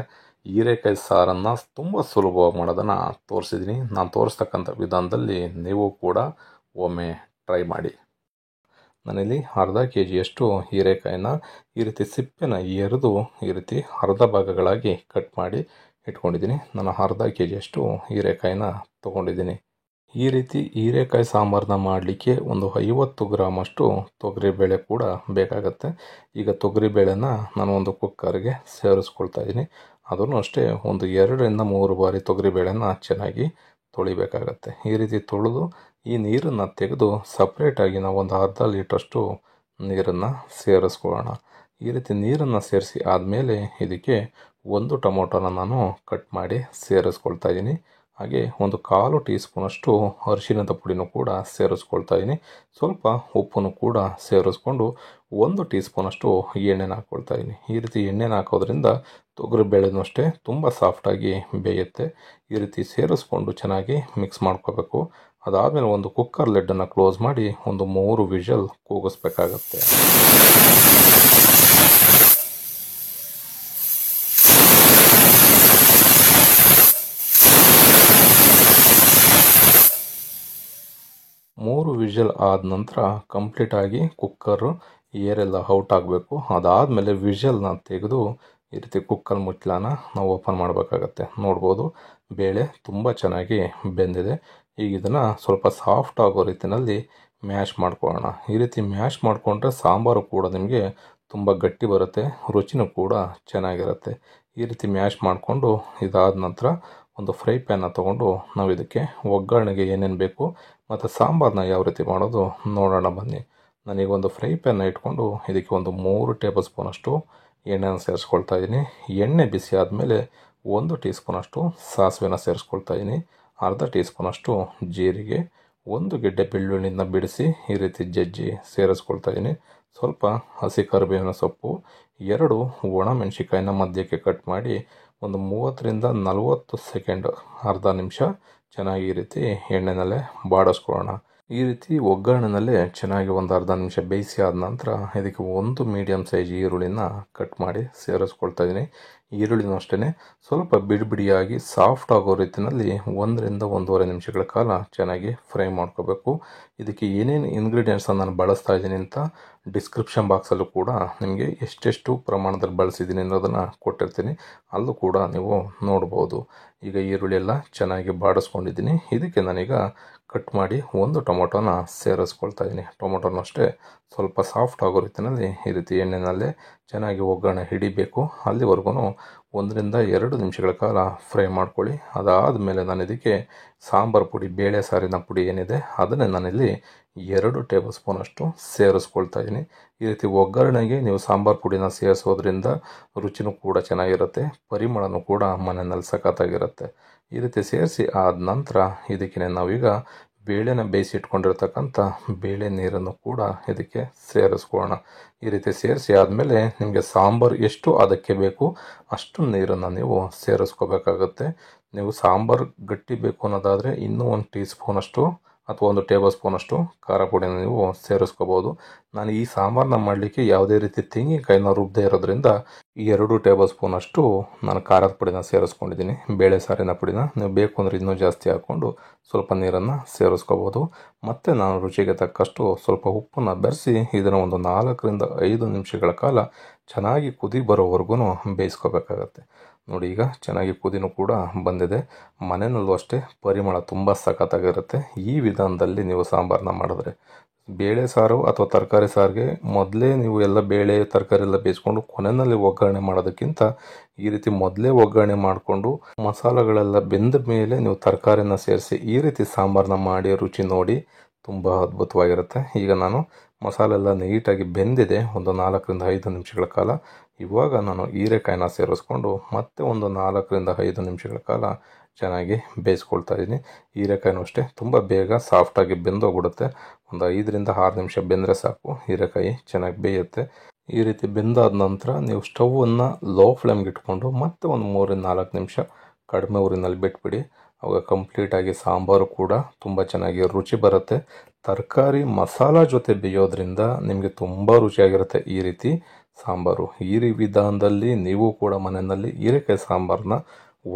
ಹೀರೆಕಾಯಿ ಸಾರನ್ನು ತುಂಬ ಸುಲಭವಾಗಿ ಮಾಡೋದನ್ನು ತೋರಿಸಿದ್ದೀನಿ. ನಾನು ತೋರಿಸ್ತಕ್ಕಂಥ ವಿಧಾನದಲ್ಲಿ ನೀವು ಕೂಡ ಒಮ್ಮೆ ಟ್ರೈ ಮಾಡಿ. ನಾನಿಲ್ಲಿ ಅರ್ಧ ಕೆಜಿಯಷ್ಟು ಹೀರೆಕಾಯಿನ ಈ ರೀತಿ ಸಿಪ್ಪೆನ ಎರೆದು ಈ ರೀತಿ ಅರ್ಧ ಭಾಗಗಳಾಗಿ ಕಟ್ ಮಾಡಿ ಇಟ್ಕೊಂಡಿದ್ದೀನಿ. ನಾನು ಅರ್ಧ ಕೆಜಿಯಷ್ಟು ಹೀರೆಕಾಯಿನ ತೊಗೊಂಡಿದ್ದೀನಿ. ಈ ರೀತಿ ಹೀರೆಕಾಯಿ ಸಾಂಬಾರನ್ನ ಮಾಡಲಿಕ್ಕೆ ಒಂದು 50 ಗ್ರಾಮ್ ಅಷ್ಟು ತೊಗರಿಬೇಳೆ ಕೂಡ ಬೇಕಾಗುತ್ತೆ. ಈಗ ತೊಗರಿಬೇಳೆನ ನಾನು ಒಂದು ಕುಕ್ಕರ್ಗೆ ಸೇರಿಸ್ಕೊಳ್ತಾ ಇದ್ದೀನಿ. ಅದನ್ನು ಅಷ್ಟೇ ಒಂದು 2-3 ಬಾರಿ ತೊಗರಿಬೇಳೆನ ಚೆನ್ನಾಗಿ ತೊಳಿಬೇಕಾಗತ್ತೆ. ಈ ರೀತಿ ತೊಳೆದು ಈ ನೀರನ್ನು ತೆಗೆದು ಸಪ್ರೇಟಾಗಿ ನಾವು ಒಂದು ಅರ್ಧ ಲೀಟ್ರಷ್ಟು ನೀರನ್ನು ಸೇರಿಸ್ಕೊಳ್ಳೋಣ. ಈ ರೀತಿ ನೀರನ್ನು ಸೇರಿಸಿ ಆದಮೇಲೆ ಇದಕ್ಕೆ 1 ಟೊಮೊಟೊನ ನಾನು ಕಟ್ ಮಾಡಿ ಸೇರಿಸ್ಕೊಳ್ತಾ ಇದ್ದೀನಿ. ಹಾಗೆ ಒಂದು 1/4 ಟೀ ಸ್ಪೂನಷ್ಟು ಅರಿಶಿಣದ ಪುಡಿನೂ ಕೂಡ ಸೇರಿಸ್ಕೊಳ್ತಾ ಇದ್ದೀನಿ. ಸ್ವಲ್ಪ ಉಪ್ಪನ್ನು ಕೂಡ ಸೇರಿಸ್ಕೊಂಡು 1 ಟೀ ಸ್ಪೂನಷ್ಟು ಎಣ್ಣೆನ ಹಾಕ್ಕೊಳ್ತಾ ಇದ್ದೀನಿ. ಈ ರೀತಿ ಎಣ್ಣೆನ ಹಾಕೋದ್ರಿಂದ ತೊಗರಿಬೇಳೆನೂ ಅಷ್ಟೇ ತುಂಬ ಸಾಫ್ಟಾಗಿ ಬೇಯುತ್ತೆ. ಈ ರೀತಿ ಸೇರಿಸ್ಕೊಂಡು ಚೆನ್ನಾಗಿ ಮಿಕ್ಸ್ ಮಾಡ್ಕೋಬೇಕು. ಅದಾದಮೇಲೆ ಒಂದು ಕುಕ್ಕರ್ ಲಿಡ್ಡನ್ನು ಕ್ಲೋಸ್ ಮಾಡಿ ಒಂದು 3 ವಿಷಲ್ ಕೂಗಿಸ್ಬೇಕಾಗತ್ತೆ. ಮೂರು ವಿಷಲ್ ಆದ ನಂತರ ಕಂಪ್ಲೀಟಾಗಿ ಕುಕ್ಕರು ಏರೆಲ್ಲ ಔಟ್ ಆಗಬೇಕು. ಅದಾದಮೇಲೆ ವಿಷಲ್ನ ತೆಗೆದು ಈ ರೀತಿ ಕುಕ್ಕರ್ ಮುಚ್ಚಳನ ನಾವು ಓಪನ್ ಮಾಡಬೇಕಾಗತ್ತೆ. ನೋಡ್ಬೋದು ಬೇಳೆ ತುಂಬ ಚೆನ್ನಾಗಿ ಬೆಂದಿದೆ. ಈಗ ಇದನ್ನು ಸ್ವಲ್ಪ ಸಾಫ್ಟ್ ಆಗೋ ರೀತಿಯಲ್ಲಿ ಮ್ಯಾಶ್ ಮಾಡ್ಕೊಳ್ಳೋಣ. ಈ ರೀತಿ ಮ್ಯಾಶ್ ಮಾಡಿಕೊಂಡ್ರೆ ಸಾಂಬಾರು ಕೂಡ ನಿಮಗೆ ತುಂಬ ಗಟ್ಟಿ ಬರುತ್ತೆ, ರುಚಿನೂ ಕೂಡ ಚೆನ್ನಾಗಿರುತ್ತೆ. ಈ ರೀತಿ ಮ್ಯಾಶ್ ಮಾಡಿಕೊಂಡು ಇದಾದ ನಂತರ ಒಂದು ಫ್ರೈ ಪ್ಯಾನ್ನ ತೊಗೊಂಡು ನಾವು ಇದಕ್ಕೆ ಒಗ್ಗರಣೆಗೆ ಏನೇನು ಬೇಕು ಮತ್ತು ಸಾಂಬಾರನ್ನ ಯಾವ ರೀತಿ ಮಾಡೋದು ನೋಡೋಣ ಬನ್ನಿ. ನಾನೀಗ ಒಂದು ಫ್ರೈ ಪ್ಯಾನ್ನ ಇಟ್ಕೊಂಡು ಇದಕ್ಕೆ ಒಂದು 3 ಟೇಬಲ್ ಸ್ಪೂನಷ್ಟು ಎಣ್ಣೆನ ಸೇರಿಸ್ಕೊಳ್ತಾ ಇದ್ದೀನಿ. ಎಣ್ಣೆ ಬಿಸಿ ಆದಮೇಲೆ 1 ಟೀ ಸ್ಪೂನಷ್ಟು ಸಾಸಿವೆನ ಸೇರಿಸ್ಕೊಳ್ತಾ ಇದ್ದೀನಿ. ಅರ್ಧ ಟೀ ಸ್ಪೂನಷ್ಟು ಜೀರಿಗೆ, 1 ಗೆಡ್ಡೆ ಬೆಳ್ಳುಳ್ಳಿನ ಬಿಡಿಸಿ ಈ ರೀತಿ ಜಜ್ಜಿ ಸೇರಿಸ್ಕೊಳ್ತಾ ಇದ್ದೀನಿ. ಸ್ವಲ್ಪ ಹಸಿ ಕರಿಬೇವಿನ ಸೊಪ್ಪು, 2 ಒಣಮೆಣಸಿಕಾಯಿನ ಮಧ್ಯಕ್ಕೆ ಕಟ್ ಮಾಡಿ ಒಂದು 30-40 ಸೆಕೆಂಡ್, ಅರ್ಧ ನಿಮಿಷ ಚೆನ್ನಾಗಿ ಈ ರೀತಿ ಎಣ್ಣೆನಲ್ಲೇ ಬಾಡಿಸ್ಕೊಳ್ಳೋಣ. ಈ ರೀತಿ ಒಗ್ಗರಣೆನಲ್ಲೇ ಚೆನ್ನಾಗಿ ಒಂದು ಅರ್ಧ ನಿಮಿಷ ಬೇಯಿಸಿ ಆದ ನಂತರ ಇದಕ್ಕೆ ಒಂದು ಮೀಡಿಯಮ್ ಸೈಜ್ ಈರುಳ್ಳಿನ ಕಟ್ ಮಾಡಿ ಸೇರಿಸ್ಕೊಳ್ತಾ ಇದ್ದೀನಿ. ಈರುಳ್ಳಿನೂ ಅಷ್ಟೇ ಸ್ವಲ್ಪ ಬಿಡಿಯಾಗಿ ಸಾಫ್ಟ್ ಆಗೋ ರೀತಿಯಲ್ಲಿ 1-1.5 ನಿಮಿಷಗಳ ಕಾಲ ಚೆನ್ನಾಗಿ ಫ್ರೈ ಮಾಡ್ಕೋಬೇಕು. ಇದಕ್ಕೆ ಏನೇನು ಇಂಗ್ರೀಡಿಯೆಂಟ್ಸನ್ನು ನಾನು ಬಳಸ್ತಾ ಇದ್ದೀನಿ ಅಂತ ಡಿಸ್ಕ್ರಿಪ್ಷನ್ ಬಾಕ್ಸಲ್ಲೂ ಕೂಡ ನಿಮಗೆ ಎಷ್ಟೆಷ್ಟು ಪ್ರಮಾಣದಲ್ಲಿ ಬಳಸಿದ್ದೀನಿ ಅನ್ನೋದನ್ನು ಕೊಟ್ಟಿರ್ತೀನಿ, ಅಲ್ಲೂ ಕೂಡ ನೀವು ನೋಡ್ಬೋದು. ಈಗ ಈರುಳ್ಳಿ ಎಲ್ಲ ಚೆನ್ನಾಗಿ ಬಾಡಿಸ್ಕೊಂಡಿದ್ದೀನಿ. ಇದಕ್ಕೆ ನಾನೀಗ ಕಟ್ ಮಾಡಿ ಒಂದು ಟೊಮೊಟೊನ ಸೇರಿಸ್ಕೊಳ್ತಾ ಇದ್ದೀನಿ. ಟೊಮೊಟೊನೂ ಅಷ್ಟೇ ಸ್ವಲ್ಪ ಸಾಫ್ಟ್ ಆಗೋ ರೀತಿಯಲ್ಲಿ ಈ ರೀತಿ ಎಣ್ಣೆನಲ್ಲೇ ಚೆನ್ನಾಗಿ ಒಗ್ಗರಣೆ ಹಿಡಿಬೇಕು. ಅಲ್ಲಿವರೆಗೂ 1-2 ನಿಮಿಷಗಳ ಕಾಲ ಫ್ರೈ ಮಾಡ್ಕೊಳ್ಳಿ. ಅದಾದ ಮೇಲೆ ನಾನು ಇದಕ್ಕೆ ಸಾಂಬಾರು ಪುಡಿ, ಬೇಳೆ ಸಾರಿನ ಪುಡಿ ಏನಿದೆ ಅದನ್ನೇ ನಾನಿಲ್ಲಿ 2 ಟೇಬಲ್ ಸ್ಪೂನಷ್ಟು ಸೇರಿಸ್ಕೊಳ್ತಾ ಇದ್ದೀನಿ. ಈ ರೀತಿ ಒಗ್ಗರಣೆಗೆ ನೀವು ಸಾಂಬಾರು ಪುಡಿನ ಸೇರಿಸೋದ್ರಿಂದ ರುಚಿನೂ ಕೂಡ ಚೆನ್ನಾಗಿರುತ್ತೆ, ಪರಿಮಳನೂ ಕೂಡ ಮನೆಯಲ್ಲಿ ಸಖತ್ತಾಗಿರುತ್ತೆ. ಈ ರೀತಿ ಸೇರಿಸಿ ಆದ ನಂತರ ಇದಕ್ಕೆ ನಾವೀಗ ಬೇಳೆನ ಬೇಯಿಸಿಟ್ಕೊಂಡಿರ್ತಕ್ಕಂಥ ಬೇಳೆ ನೀರನ್ನು ಕೂಡ ಇದಕ್ಕೆ ಸೇರಿಸ್ಕೊಳ್ಳೋಣ. ಈ ರೀತಿ ಸೇರಿಸಿ ಆದಮೇಲೆ ನಿಮಗೆ ಸಾಂಬಾರು ಎಷ್ಟು ಅದಕ್ಕೆ ಬೇಕು ಅಷ್ಟು ನೀರನ್ನು ನೀವು ಸೇರಿಸ್ಕೋಬೇಕಾಗತ್ತೆ. ನೀವು ಸಾಂಬಾರು ಗಟ್ಟಿ ಬೇಕು ಅನ್ನೋದಾದರೆ ಇನ್ನೂ 1 ಟೀ ಸ್ಪೂನಷ್ಟು ಅಥವಾ 1 ಟೇಬಲ್ ಸ್ಪೂನಷ್ಟು ಖಾರ ಪುಡಿನ ನೀವು ಸೇರಿಸ್ಕೋಬೋದು. ನಾನು ಈ ಸಾಂಬಾರನ್ನ ಮಾಡಲಿಕ್ಕೆ ಯಾವುದೇ ರೀತಿ ತೆಂಗಿನಕಾಯಿನ ರುಬ್ಬದೇ ಇರೋದ್ರಿಂದ 2 ಟೇಬಲ್ ಸ್ಪೂನಷ್ಟು ನಾನು ಖಾರದ ಪುಡಿನ ಸೇರಿಸ್ಕೊಂಡಿದ್ದೀನಿ. ಬೇಳೆ ಸಾರಿನ ಪುಡಿನ ನೀವು ಬೇಕು ಅಂದರೆ ಇನ್ನೂ ಜಾಸ್ತಿ ಹಾಕ್ಕೊಂಡು ಸ್ವಲ್ಪ ನೀರನ್ನು ಸೇರಿಸ್ಕೋಬೋದು. ಮತ್ತು ನಾನು ರುಚಿಗೆ ತಕ್ಕಷ್ಟು ಸ್ವಲ್ಪ ಉಪ್ಪನ್ನು ಬೆರೆಸಿ ಇದನ್ನು ಒಂದು 4-5 ನಿಮಿಷಗಳ ಕಾಲ ಚೆನ್ನಾಗಿ ಕುದಿ ಬರೋವರೆಗೂ ಬೇಯಿಸ್ಕೋಬೇಕಾಗತ್ತೆ. ನೋಡಿ, ಈಗ ಚೆನ್ನಾಗಿ ಕುದಿನೂ ಕೂಡ ಬಂದಿದೆ. ಮನೆಯಲ್ಲೂ ಅಷ್ಟೇ ಪರಿಮಳ ತುಂಬ ಸಖತ್ತಾಗಿರುತ್ತೆ. ಈ ವಿಧಾನದಲ್ಲಿ ನೀವು ಸಾಂಬಾರನ್ನ ಮಾಡಿದ್ರೆ ಬೇಳೆ ಸಾರು ಅಥವಾ ತರಕಾರಿ ಸಾರಿಗೆ ಮೊದಲೇ ನೀವು ಎಲ್ಲ ಬೇಳೆ ತರಕಾರಿ ಎಲ್ಲ ಬೇಯಿಸ್ಕೊಂಡು ಕೊನೆಯಲ್ಲಿ ಒಗ್ಗರಣೆ ಮಾಡೋದಕ್ಕಿಂತ ಈ ರೀತಿ ಮೊದಲೇ ಒಗ್ಗರಣೆ ಮಾಡಿಕೊಂಡು ಮಸಾಲೆಗಳೆಲ್ಲ ಬೆಂದ ಮೇಲೆ ನೀವು ತರಕಾರಿನ ಸೇರಿಸಿ ಈ ರೀತಿ ಸಾಂಬಾರನ್ನ ಮಾಡಿ ರುಚಿ ನೋಡಿ, ತುಂಬ ಅದ್ಭುತವಾಗಿರುತ್ತೆ. ಈಗ ನಾನು ಮಸಾಲೆ ಎಲ್ಲ ನೀಟಾಗಿ ಬೆಂದಿದೆ ಒಂದು 4-5 ನಿಮಿಷಗಳ ಕಾಲ. ಇವಾಗ ನಾನು ಹೀರೆಕಾಯಿನ ಸೇರಿಸ್ಕೊಂಡು ಮತ್ತೆ ಒಂದು 4-5 ನಿಮಿಷಗಳ ಕಾಲ ಚೆನ್ನಾಗಿ ಬೇಯಿಸ್ಕೊಳ್ತಾ ಇದ್ದೀನಿ. ಹೀರೆಕಾಯಿನೂ ಅಷ್ಟೇ ತುಂಬ ಬೇಗ ಸಾಫ್ಟಾಗಿ ಬೆಂದೋಗ್ಬಿಡುತ್ತೆ. ಒಂದು 5-6 ನಿಮಿಷ ಬೆಂದರೆ ಸಾಕು, ಹೀರೆಕಾಯಿ ಚೆನ್ನಾಗಿ ಬೇಯುತ್ತೆ. ಈ ರೀತಿ ಬೆಂದಾದ ನಂತರ ನೀವು ಸ್ಟವನ್ನು ಲೋ ಫ್ಲೇಮ್ಗೆ ಇಟ್ಕೊಂಡು ಮತ್ತೆ ಒಂದು 3-4 ನಿಮಿಷ ಕಡಿಮೆ ಊರಿನಲ್ಲಿ ಬಿಟ್ಬಿಡಿ. ಅವಾಗ ಕಂಪ್ಲೀಟಾಗಿ ಸಾಂಬಾರು ಕೂಡ ತುಂಬ ಚೆನ್ನಾಗಿ ರುಚಿ ಬರುತ್ತೆ. ತರಕಾರಿ ಮಸಾಲ ಜೊತೆ ಬೇಯೋದ್ರಿಂದ ನಿಮಗೆ ತುಂಬ ರುಚಿಯಾಗಿರುತ್ತೆ ಈ ರೀತಿ ಸಾಂಬಾರು. ಈ ವಿಧಾನದಲ್ಲಿ ನೀವು ಕೂಡ ಮನೆಯಲ್ಲಿ ಹೀರೆಕಾಯಿ ಸಾಂಬಾರನ್ನ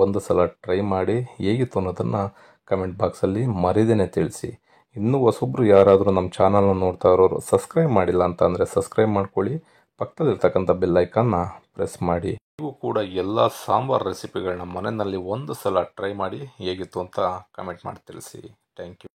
ಒಂದು ಸಲ ಟ್ರೈ ಮಾಡಿ ಹೇಗಿತ್ತು ಅನ್ನೋದನ್ನು ಕಮೆಂಟ್ ಬಾಕ್ಸಲ್ಲಿ ಮರಿದೇನೆ ತಿಳಿಸಿ. ಇನ್ನೂ ಹೊಸೊಬ್ಬರು ಯಾರಾದರೂ ನಮ್ಮ ಚಾನಲ್ನ ನೋಡ್ತಾ ಇರೋರು ಸಬ್ಸ್ಕ್ರೈಬ್ ಮಾಡಿಲ್ಲ ಅಂತ ಅಂದರೆ ಸಬ್ಸ್ಕ್ರೈಬ್ ಮಾಡ್ಕೊಳ್ಳಿ. ಪಕ್ಕದಲ್ಲಿರ್ತಕ್ಕಂಥ ಬೆಲ್ ಐಕಾನ್ನ ಪ್ರೆಸ್ ಮಾಡಿ. ನೀವು ಕೂಡ ಎಲ್ಲ ಸಾಂಬಾರು ರೆಸಿಪಿಗಳನ್ನ ಮನೆಯಲ್ಲಿ ಒಂದು ಸಲ ಟ್ರೈ ಮಾಡಿ ಹೇಗಿತ್ತು ಅಂತ ಕಮೆಂಟ್ ಮಾಡಿ ತಿಳಿಸಿ. Thank you.